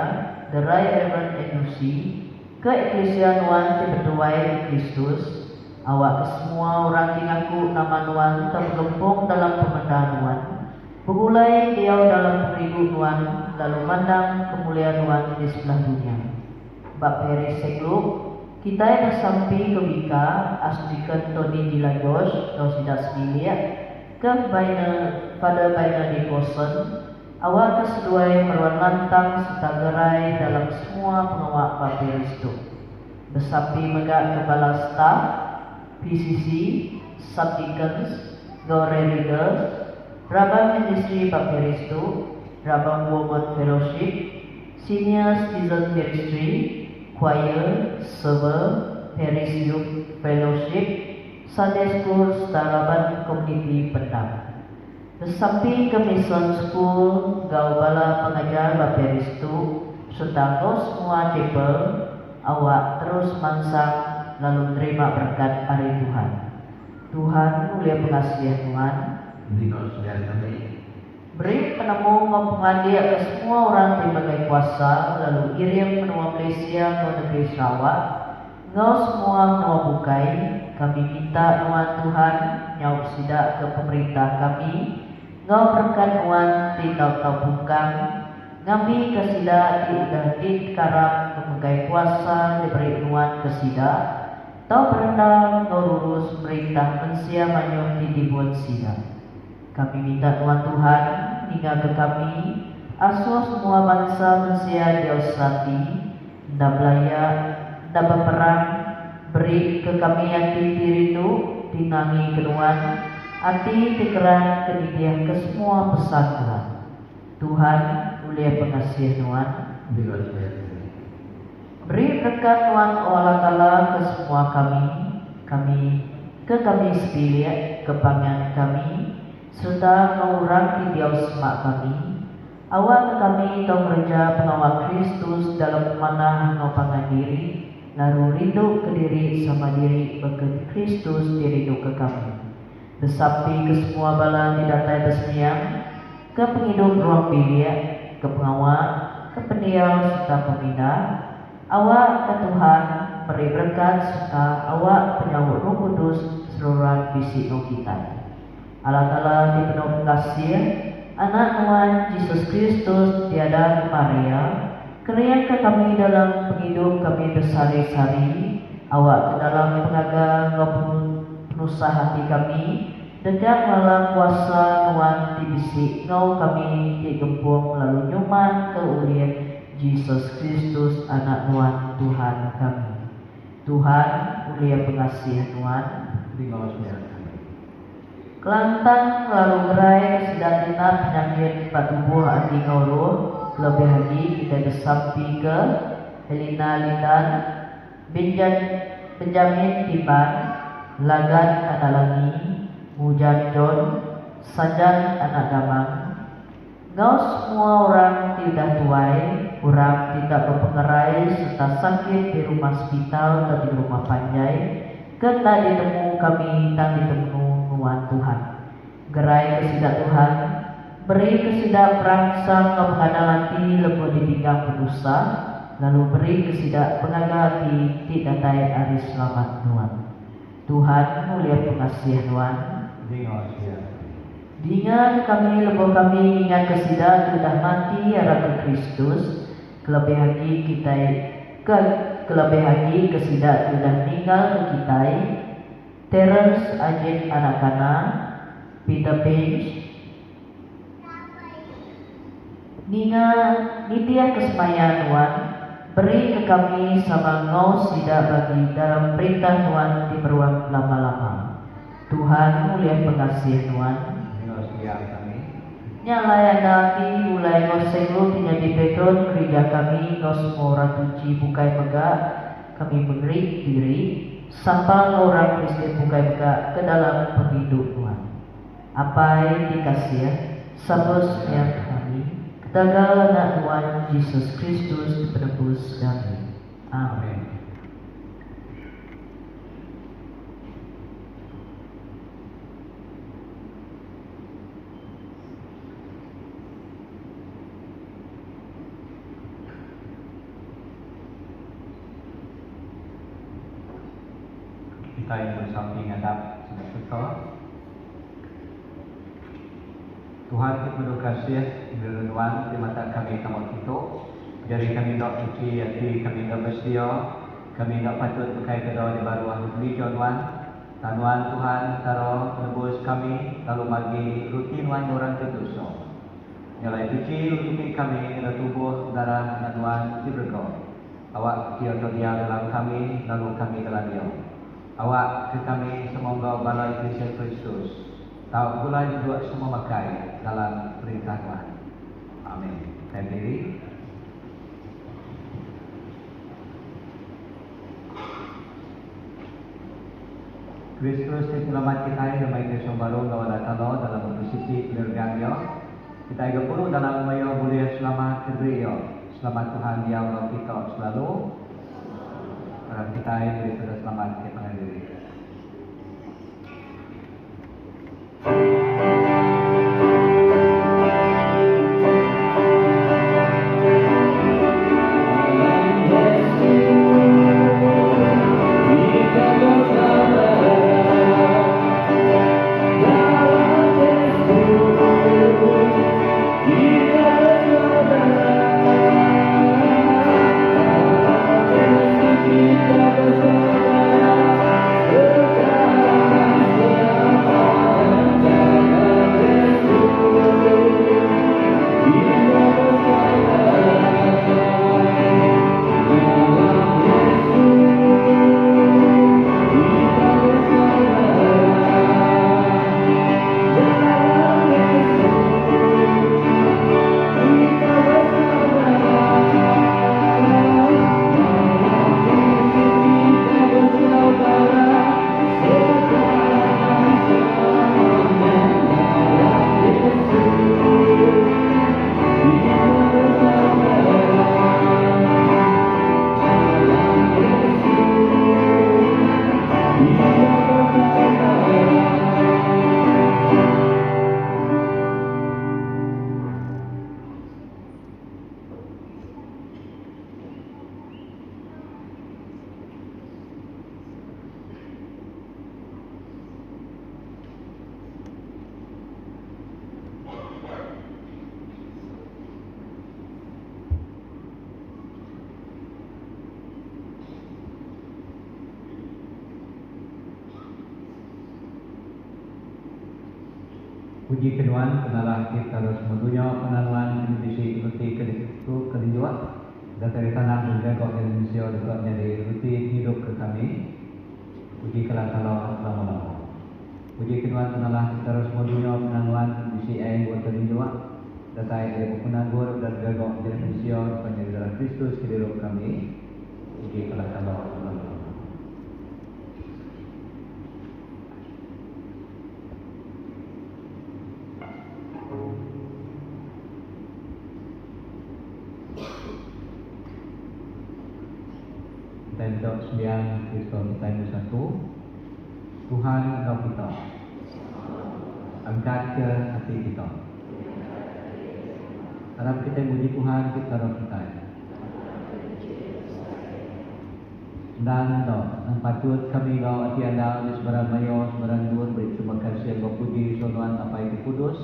The Right Reverend Enusi, ke Eklesia Nuan Tibetuai di Kristus, awak ke semua orang tinggalku nama Nuan tergempung dalam pemendaan Nuan. Pegulai dia dalam perindu Nuan, lalu mandang kemuliaan Nuan di sebelah dunia. Bap Heri Segluk, kita yang sampai ke Wika, aslikan Tony Dilajos, kau tidak semilia, ke pada baina di Bosen, awak keseduai meruan lantang serta gerai dalam semua pengawak Baptiris itu. Bersampai megak kepala staf, PCC, Subdeacons, Gore Leaders, Rabang Industri Baptiris itu, Rabang Women Fellowship, Senior Citizen Ministry, Choir, Server, Paris Youth Fellowship, Sunday School, Staraban Community Pendam. Bersampai ke Mission School, Gau Bala Pengajar Baptiris itu, serta kau semua chapel, awak terus mansang lalu terima berkat hari Tuhan. Tuhan mulia pengasihan Tuhan. Tinggal sebiar kami. Beri penemu ngompongan dia ke semua orang sebagai kuasa, lalu kirim menua Malaysia ke negeri Sarawak. Ngau semua menua bukai, kami minta nuan Tuhan nyau sidak ke pemerintah kami. Ngau berkat nuan tindak tau bungkang, ngambi ke sidak diudah dikarap memegai kuasa diberi nuan ke sidak. Tau berendah ngau lurus perintah mensia manyuh dibuat sidak. Kami minta Tuhan Tuhan hingga ke kami, asuh semua bangsa manusia di Australia, ndak belayak, ndak berperang, beri ke kami hati dirindu, dinangi kenuan, hati dikeran kedidiah ke semua pesan Tuhan. Tuhan mulia pengasihan Tuhan. Tinggal sebiar kami. Beri berkat Tuhan Allah Ta'ala ke semua kami ke kami sekalian, ke pangan kami, serta orang di diau semak kami. Awal kami tau kerja pengawal Kristus dalam memanah ngopangan diri, lalu rindu ke diri sama diri bagi Kristus dirindu ke kami. Bersampai ke semua bala didatai bersemayam, ke penghidup ruang bilik, ke pengawal, ke pendiam serta pembina. Awak ke Tuhan beri berkat serta awak penyambut Roh Kudus seluruh visi kita. Allah Ta'ala dipenuh kasih, anak Tuhan Yesus Kristus tiada Maria, kerian ke kami dalam penghidup kami bersari-sari, awak ke dalam pengaga maupun penusa hati kami, Dekat malam kuasa nuan dibisik ngau kami digempung lalu nyuman ke ulien Yesus Kristus anak nuan Tuhan kami. Tuhan ulia pengasih nuan Tinggal sembilan. Kelantang lalu gerai sedang tinap penyakit patubuh anti ngauruh. Lebih lagi kita disampi ke Helena Lindan, Benjamin Tiban, Lagan anak Langi, Mujan John, Sajan anak Gamang. Ngau semua orang tidak tuai, orang tidak berpengerai serta sakit di rumah hospital atau di rumah panjai. Kena ditemu kami dan ditemu nuan Tuhan. Gerai kesidak Tuhan, beri kesidak perangsang ke pengadal hati lepo di pinggang pendosa, lalu beri kesidak pengagal hati tidak datai hari selamat nuan. Tuhan mulia pengasih nuan. Tinggal sembilan. Dengan kami lepo kami ingat kesidak sudah mati arah ke Kristus, kelebih lagi kita kelebih lagi kesidak sudah tinggal ke kita. Terence Ajit anak-anak, Peter Page, Nina Nitya kesemayaan Tuhan, beri ke kami sama ngau sidak bagi dalam perintah Tuhan di beruang lama-lama. Tuhan mulia pengasih Tuhan. Tinggal sembilan kami. Nyalayan nanti mulai ngosenglu tinggal di beton gereja kami ngau semua orang tuci bukai megak kami beri diri sampai orang Kristen bukai megak ke dalam penghidup Tuhan. Apa yang dikasih sabus yang kami Tagal anak Tuhan Yesus Kristus penebus kami. Amin. Kita yang bersamping hadap sebentar. Tuhan penuh kasih bernuan di mata kami kamu itu. Jadi kami nak suci hati, kami nak bersedia, kami nak patut pakai kedua di baru ahli Tuhan. Tuhan Tuhan taruh menebus kami lalu bagi rutin wan orang berdosa. Nyalai suci untuk kami dan tubuh darah dan Tuhan diberkati. Awak dia dalam kami lalu kami dalam dia. Awak ke kami semoga balai Kristus Kristus. Tahu pula juga semua makai dalam perintah Tuhan. Amin. Dan diri. Kristus selamat kita damai Kristus baru gawala talo dalam bersisi keluarganya. Kita juga perlu dalam maya boleh selamat kedua. Selamat Tuhan dia Allah kita selalu. Orang kita yang boleh selamat kita diri. Kita bersama Puji Tuhan, kenalah kita terus medunya penaluan Indonesia ruti kedua dari tanah dan kau Indonesia juga menjadi ruti hidup ke kami. Puji kelah kalau lama-lama. Puji Tuhan, kenalah kita terus medunya penaluan Indonesia buat kedua datai dari penanggur dan kau Indonesia menjadi dalam Kristus hidup kami. Puji kelah kalau lama-lama. Tentang sembilan Kristus tanda satu Tuhan engkau kita angkat ke hati kita harap kita muji Tuhan kita roh kita dan yang patut kami kau hati anda di sebarang mayo sebarang duur beri terima kasih yang puji sonuan apa itu kudus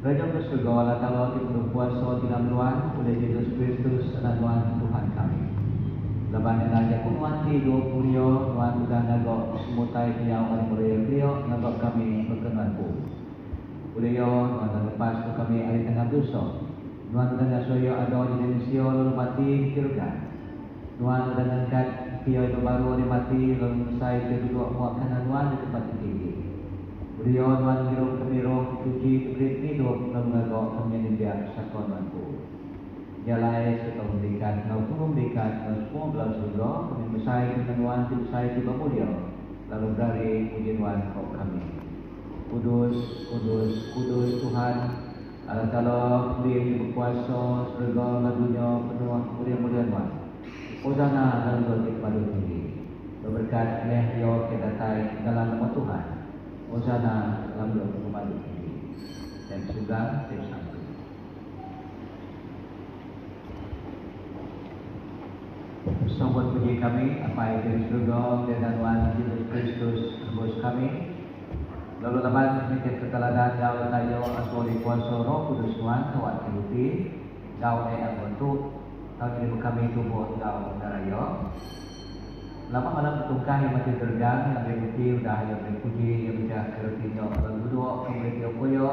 Raja ke surga Allah Ta'ala kita berpuasa di dalam Tuhan oleh Yesus Kristus anak Tuhan kami. Laban na naja kung wanti do puryo wan udah nago mutai niyaw kan puryo nago kami berkenan po. Puryo wan lepas ko kami ay tengah dosa. Nuan udah nasoyo ado di Indonesia lalu mati kirga. Nuan udah ngangkat kiyo itu baru di mati lalu musai kedua muak kanan nuan di tempat tinggi. Puryo nuan giro kami roh tuji beri hidup lalu nago kami nindia sakon wan po. Jalai kita memberikan, kau pun memberikan, kau semua belah surga, kami bersai kenanuan, bersai tiba mulia, lalu dari puji Tuhan kau kami. Kudus, kudus, kudus Tuhan, Allah Ta'ala, beri berkuasa, surga, ladunya, penuh, mulia Tuhan. Hosana dalam doa kepada tinggi, berberkat oleh Dia kita datai dalam nama Tuhan. Hosana dalam doa kepada tinggi, dan sudah bersama. Sambut puji kami apa yang dari surga dan Tuhan Yesus Kristus tembus kami. Lalu lepas mikir keteladan jauh tayo aswali kuasa roh kudus Tuhan kawat kiluti jauh ayat bentuk kami kami tubuh jauh daraya. Lama malam bertungkah yang masih tergang yang berpuji udah yang berpuji yang menjah kerutinya lalu berdua kembali dia koyo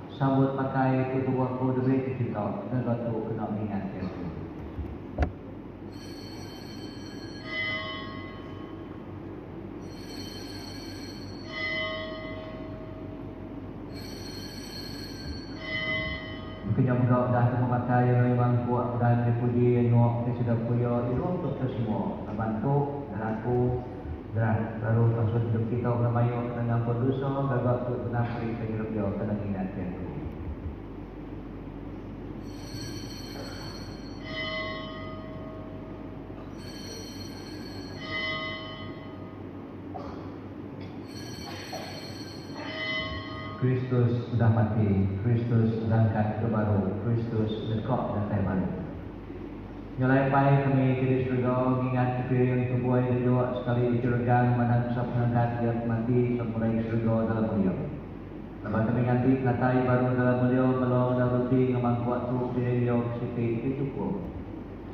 sambut pakai tubuh aku demi kita dan batu kena ingat ya. Kenyang kau dah memakai yang memang kuat dan dipuji yang dia sudah punya itu untuk semua bantu dan aku dan lalu maksud hidup kita bermayu dengan dosa gagal tu pernah beri hidup dia kena ingat yang itu. Kristus sudah mati, Kristus sudah angkat ke baru, Kristus dekok dan saya baru. Nyalai pai kami kiri surga, ingat kepiring tubuh yang dua sekali dicurgan, mana usap mengangkat dia mati, semulai surga dalam mulia. Lepas kami ganti katai baru dalam mulia, melong dan ruti, ngamang kuat tu, diri dia sipi, itu cukup.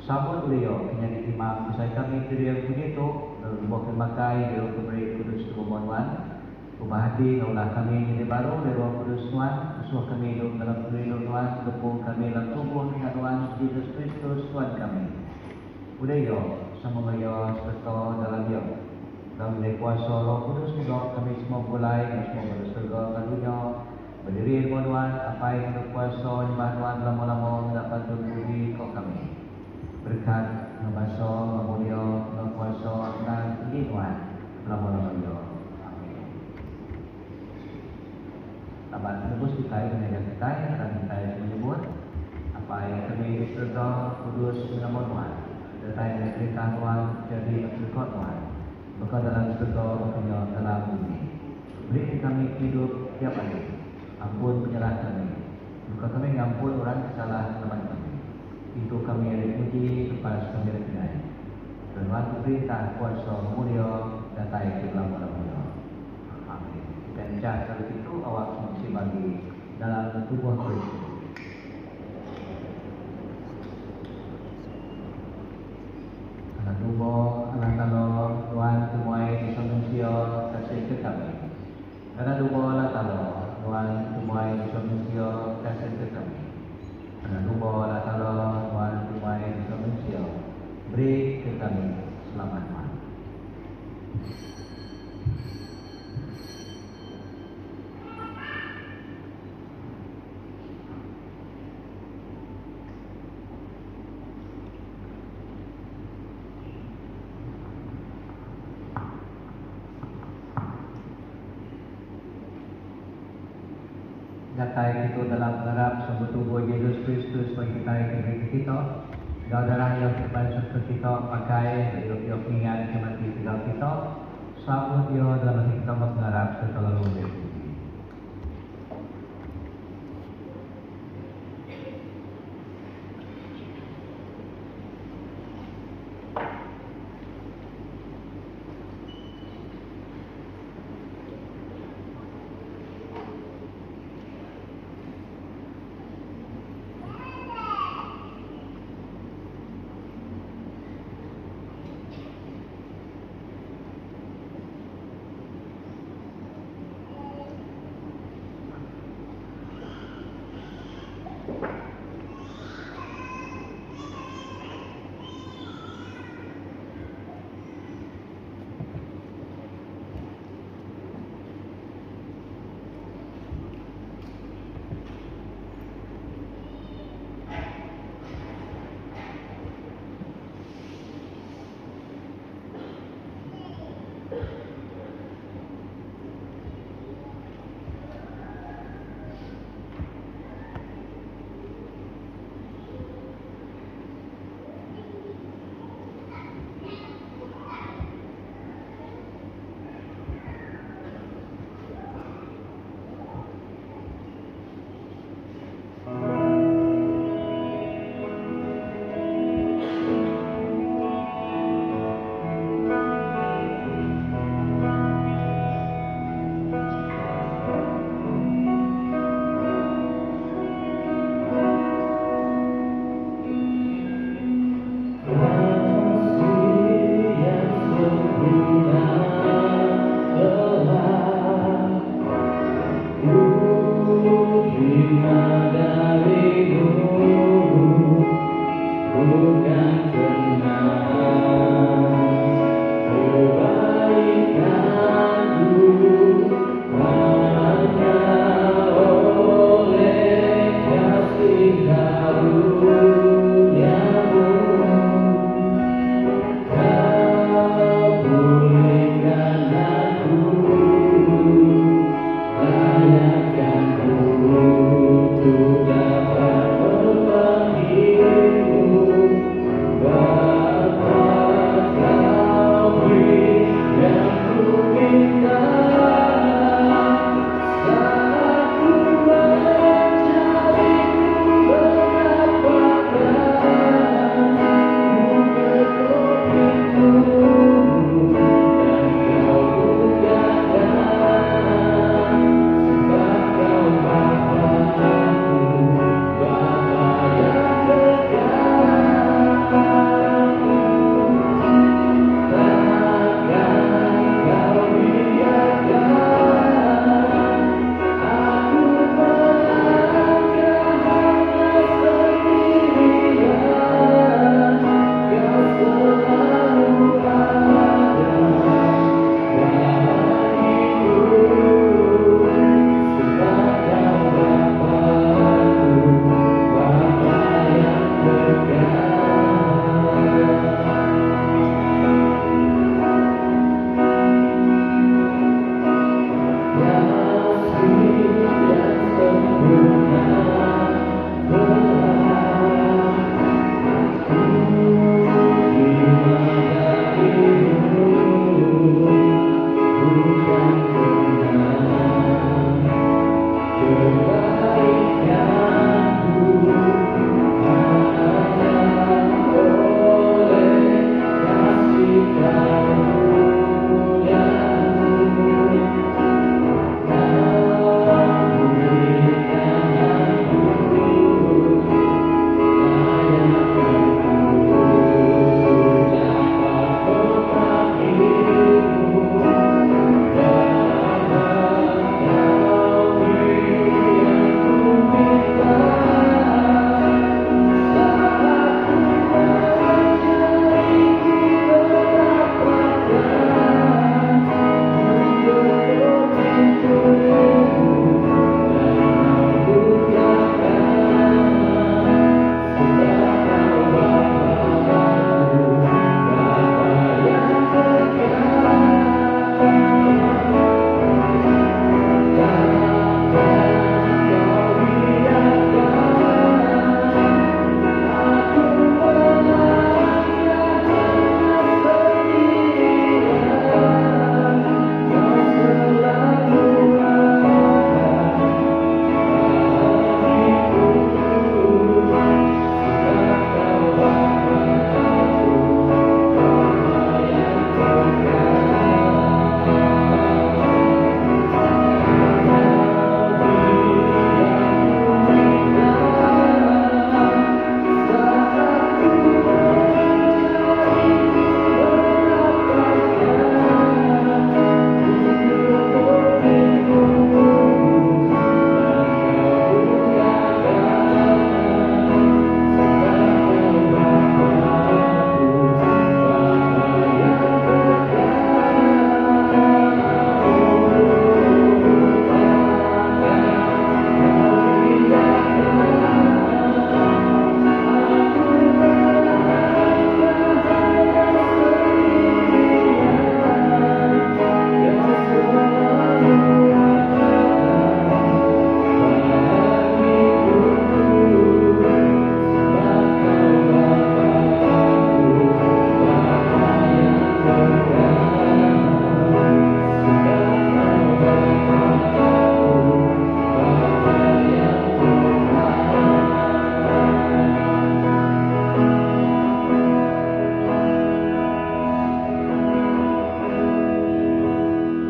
Sambut beliau, penyakit imam, usai kami kiri yang puji tu, lalu buat kemakai, dia kembali kudus tubuh mohon. Ubah hati kaulah kami jadi baru dari Roh Kudus Tuhan, usuh kami hidup dalam pelindung Tuhan, tepung kami dalam tubuh dengan Tuhan Yesus Kristus Tuhan kami. Budaya sama maya serta dalam dia. Dalam kuasa Roh Kudus juga kami semua mulai, semua berserga karunia, berdiri dengan Tuhan, apa yang berkuasa nyembah Tuhan lama-lama mendapat terpuji kau kami. Berkat membasa, memulia, berkuasa dan tinggi Tuhan lama-lama dia. Abang tebus kita dengan yang kita akan kita menyebut apa yang kami surga kudus nama Tuhan. Detai dari cerita Tuhan jadi berkat Tuhan. Maka dalam surga makanya dalam bumi. Beri kami hidup tiap hari. Ampun penyelah kami. Maka kami ngampun orang kesalahan teman kami. Itu kami ada puji lepas kami ada kenai. Dan waktu perintah kuasa mulia datai ke lama-lama. Dan cara itu awak mesti bagi dalam tubuh Kristus. Anak tubuh, anak talor, Tuhan semuai di manusia kasih ke kami. Anak tubuh, anak talor, Tuhan Nyertai kita dalam mengharap sumber tubuh Yesus Kristus bagi kita yang diberi kita. Darah yang terbaik serta kita pakai untuk ingat kematian kita. Sambut dia dalam hati kita mengharap serta lalu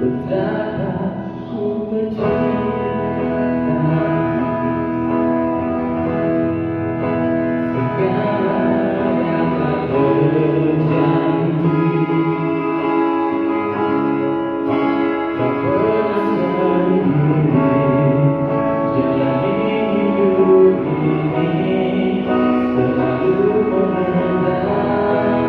betapa ku mencintai. Segala yang telah terjadi, tak pernah sendiri jalani hidup ini, selalu menyertai.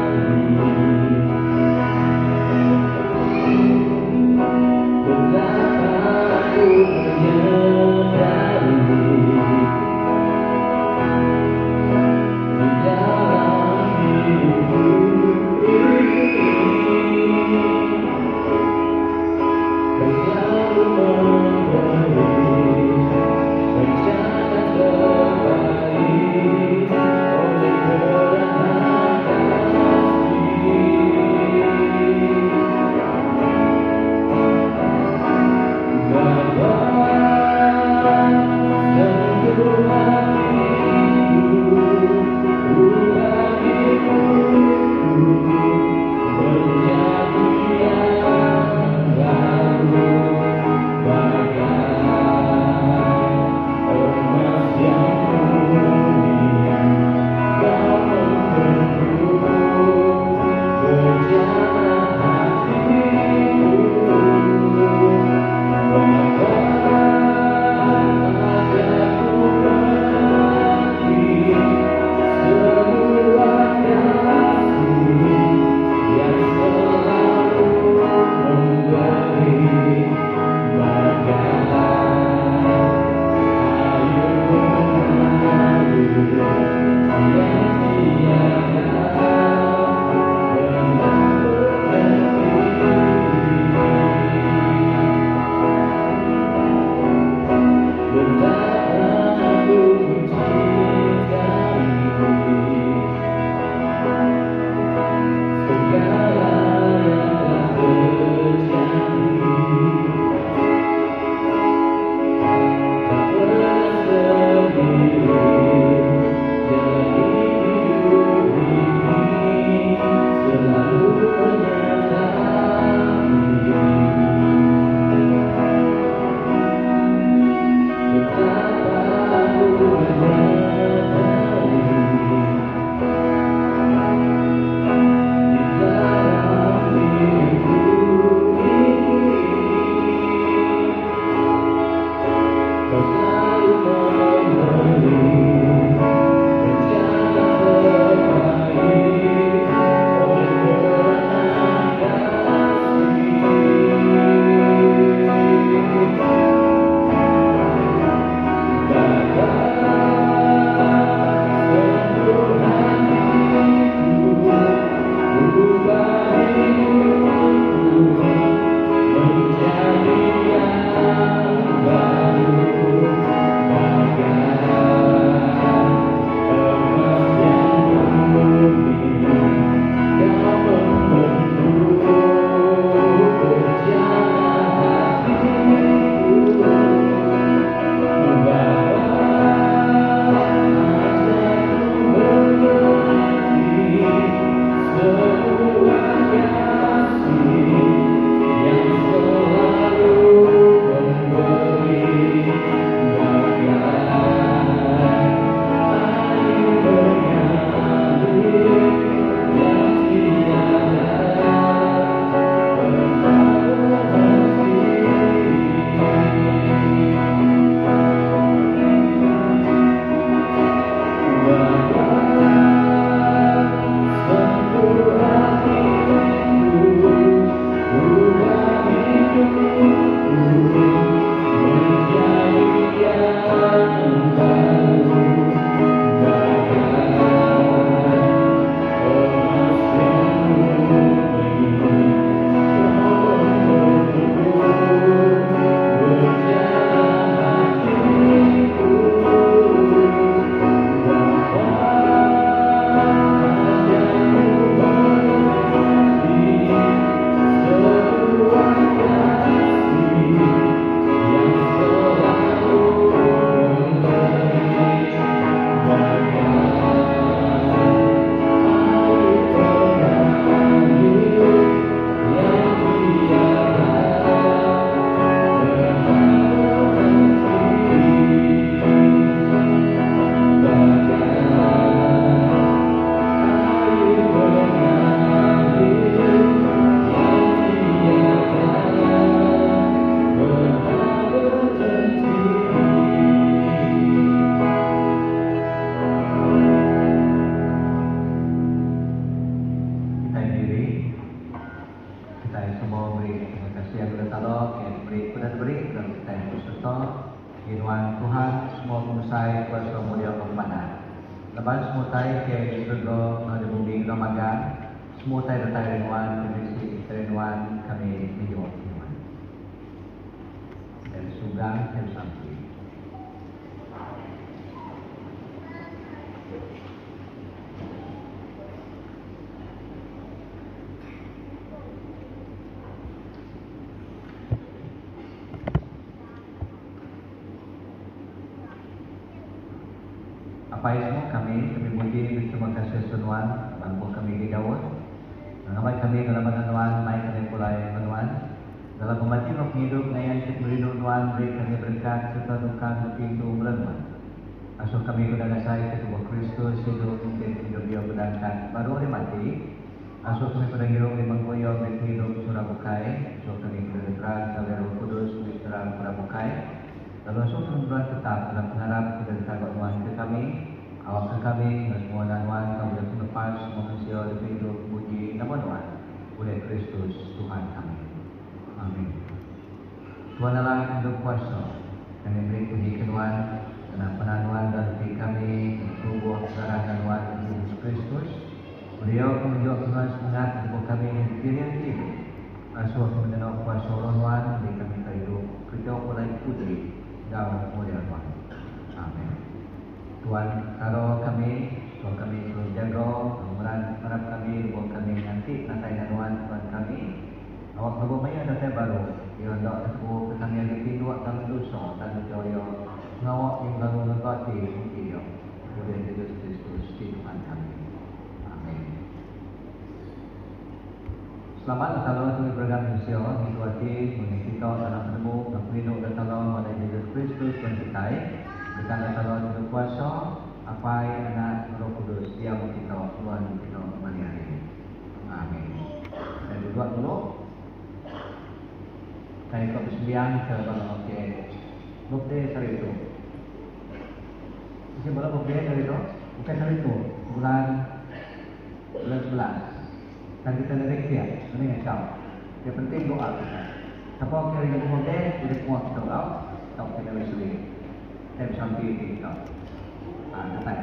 Kita semua beri terima kasih yang kita tolong, yang beri dalam kita yang berserta. Firman Tuhan semua menguasai kuasa mulia kepada. Lepas semua tay ke surga ada bumi Ramadan, semua tay datang renungan kondisi renungan kami menjawab firman. Dan sugang dan sampai. Apa semua kami puji terima kasih Tuhan, bangku kami di Daud. Mengamai kami dalam Tuhan, mai kami pulai Tuhan. Dalam membaca roh hidup ngayan merindu Tuhan, beri kami berkat serta duka pintu merenung. Asuh kami kepada saya ketua Kristus hidup mungkin hidup dia berdangkat baru hari mati. Asuh kami pada hidup di mengkoyo dan hidup surah bukai. Asuh kami kepada terang dari Roh Kudus di terang surah bukai. Lalu asuh kami tetap dalam pengharap kepada dekat Tuhan ke kami. Awak ke kami dan semua Tuhan kami yang lepas semua manusia dan hidup puji nama Tuhan oleh Kristus Tuhan kami. Amin. Tuhan Allah hidup kuasa. Kami beri puji ke Tuhan karena penanuan dan hati kami tubuh darah Tuhan Yesus Kristus. Beliau menunjuk Tuhan semangat untuk kami yang hidup. Asuh mengenal kuasa Tuhan beri kami hidup. Kita mulai putri dan mulia Tuhan. Amin. Tuhan, kalau kami selalu jaga, harap kami, buat kami nanti nanti Tuhan kami. Awak baru maya ada saya baru. Dia hendak aku kami yang dipindu kami dosa, kami jaya. Ngawak yang lalu lembati mungkin dia. Oleh Yesus Kristus Tuhan kami. Amin. Selamat datang kami program Indonesia Mengikuti kita dalam temu Mengikuti datang oleh Yesus Kristus dan kita. Kita kalau berkuasa apa yang anak Roh Kudus dia kita Tuhan kita kembali hari ini. Amin. Dan juga dulu saya ikut bersembiang ke dalam bukti hari itu. Mesti berapa bukti hari itu? Bukan hari itu, bulan 11. Dan kita lirik dia, ini ngecau. Yang penting doa kita. Siapa kira yang bukti, kita kuat kita tahu, tahu kita bersedia. Saya sampai kita. Datang.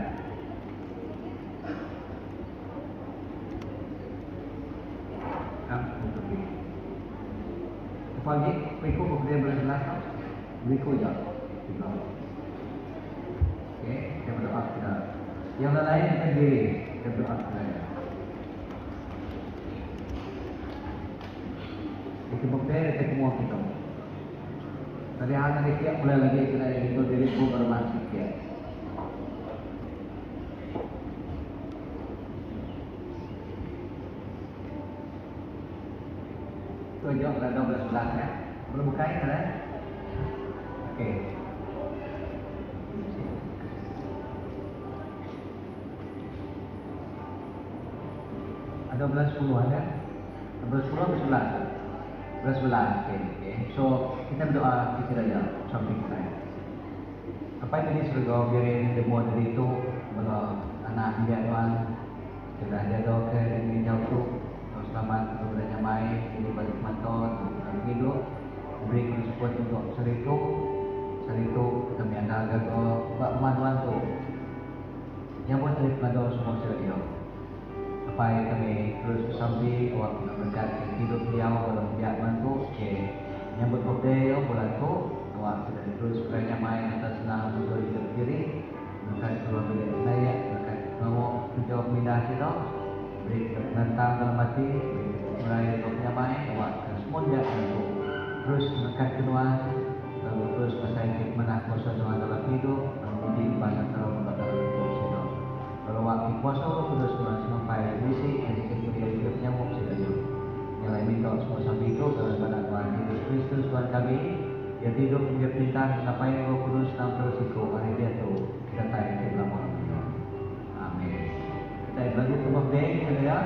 Untuk ini. Pagi, berikut kemudian berjelas. Berikut je. Okey, kita berdoa kita. Yang lain kita diri, kita berdoa kita. Kita bukti kita semua kita. Tadi hanya dikit mulai lagi kita itu diriku bermasuk ya. Tunjuk ada 12 ya. Belum bukain kan? Oke. Ada 12 ada? 12 11. 11. Okey. So, kita berdoa kita aja sampai kita. Apa yang tadi surga biarin semua dari itu kalau anak dia Tuhan sudah jaga ke dan jauh tu selamat kepada nyamai ini balik mata kami hidup beri support untuk seritu kami anda jaga buat pemaduan tu yang buat dari pemaduan semua sedia apa yang kami terus sampai waktu berkat hidup dia dalam biak bantu yang berbeda bulan tu awak sudah terus kerana main atas senang untuk hidup diri berkat keluarga saya berkat mau menjawab mindah kita beri tentang dalam hati mulai untuk main awak semua dia untuk terus berkat kedua lalu terus pasal hikmah kuasa Tuhan dalam hidup menjadi banyak terlalu dalam hidup kita kalau waktu kuasa terus sampai misi jadi kemudian hidupnya mau sudah yang lain minta semua sampai itu dalam pada Tuhan Yesus Kristus Tuhan kami yang hidup menjadi perintah sampai Roh Kudus dan bersiko hari dia tu kita tahu ke dalam Allah. Amin. Kita bagi semua deng ya.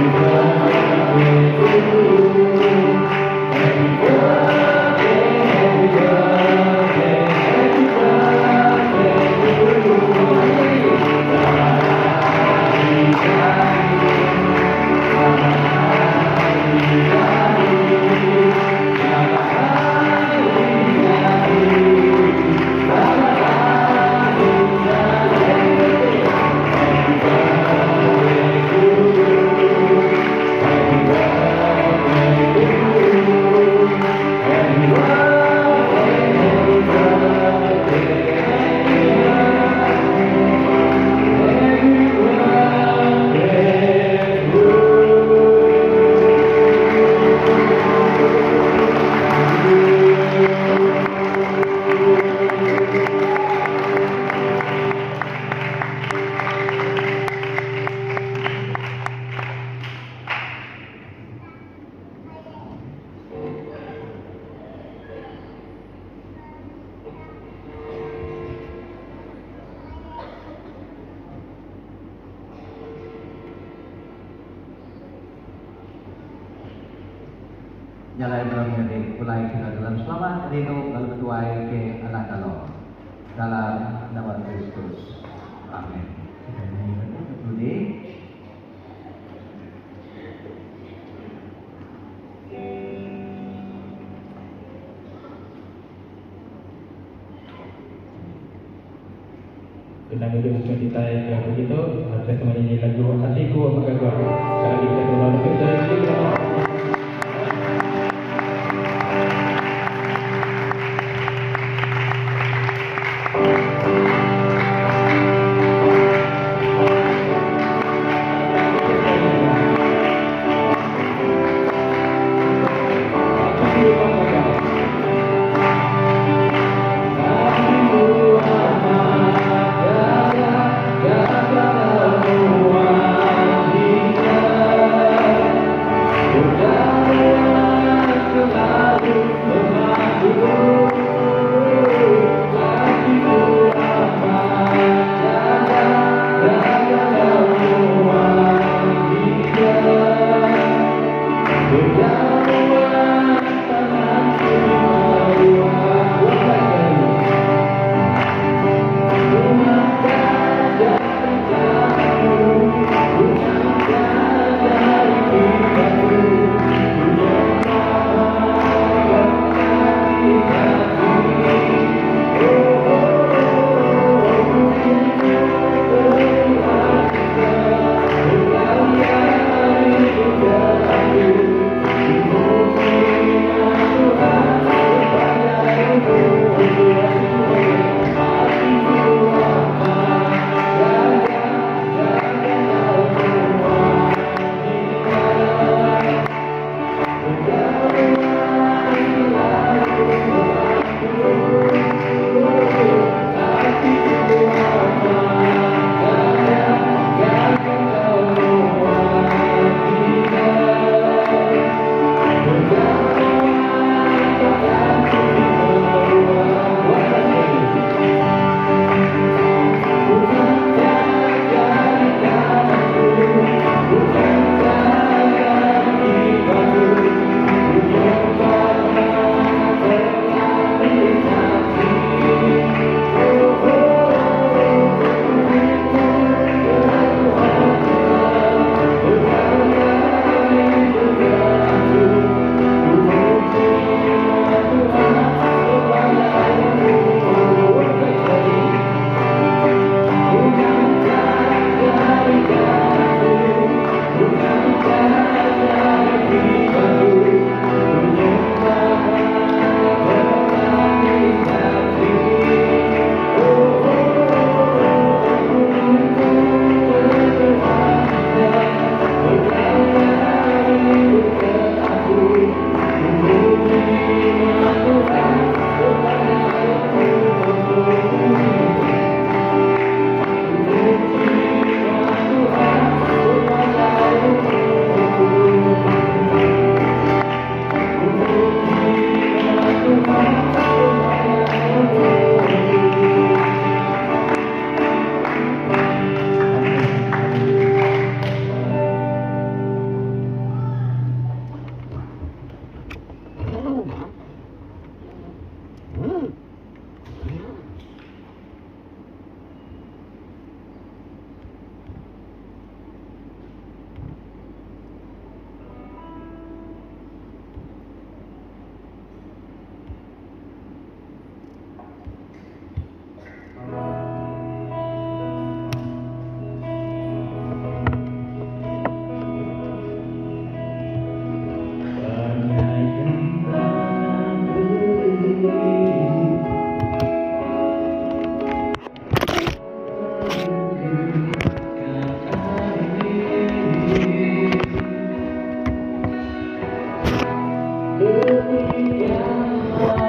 Thank you. Nyalai belum jadi mulai kita dalam selamat rindu lalu berdoa ke anak Allah dalam nama Kristus. Amin. Jadi Kita hidup kita yang begitu, saya kembali lagu hatiku apakah gua. Sekarang kita kembali ke dalam Demikian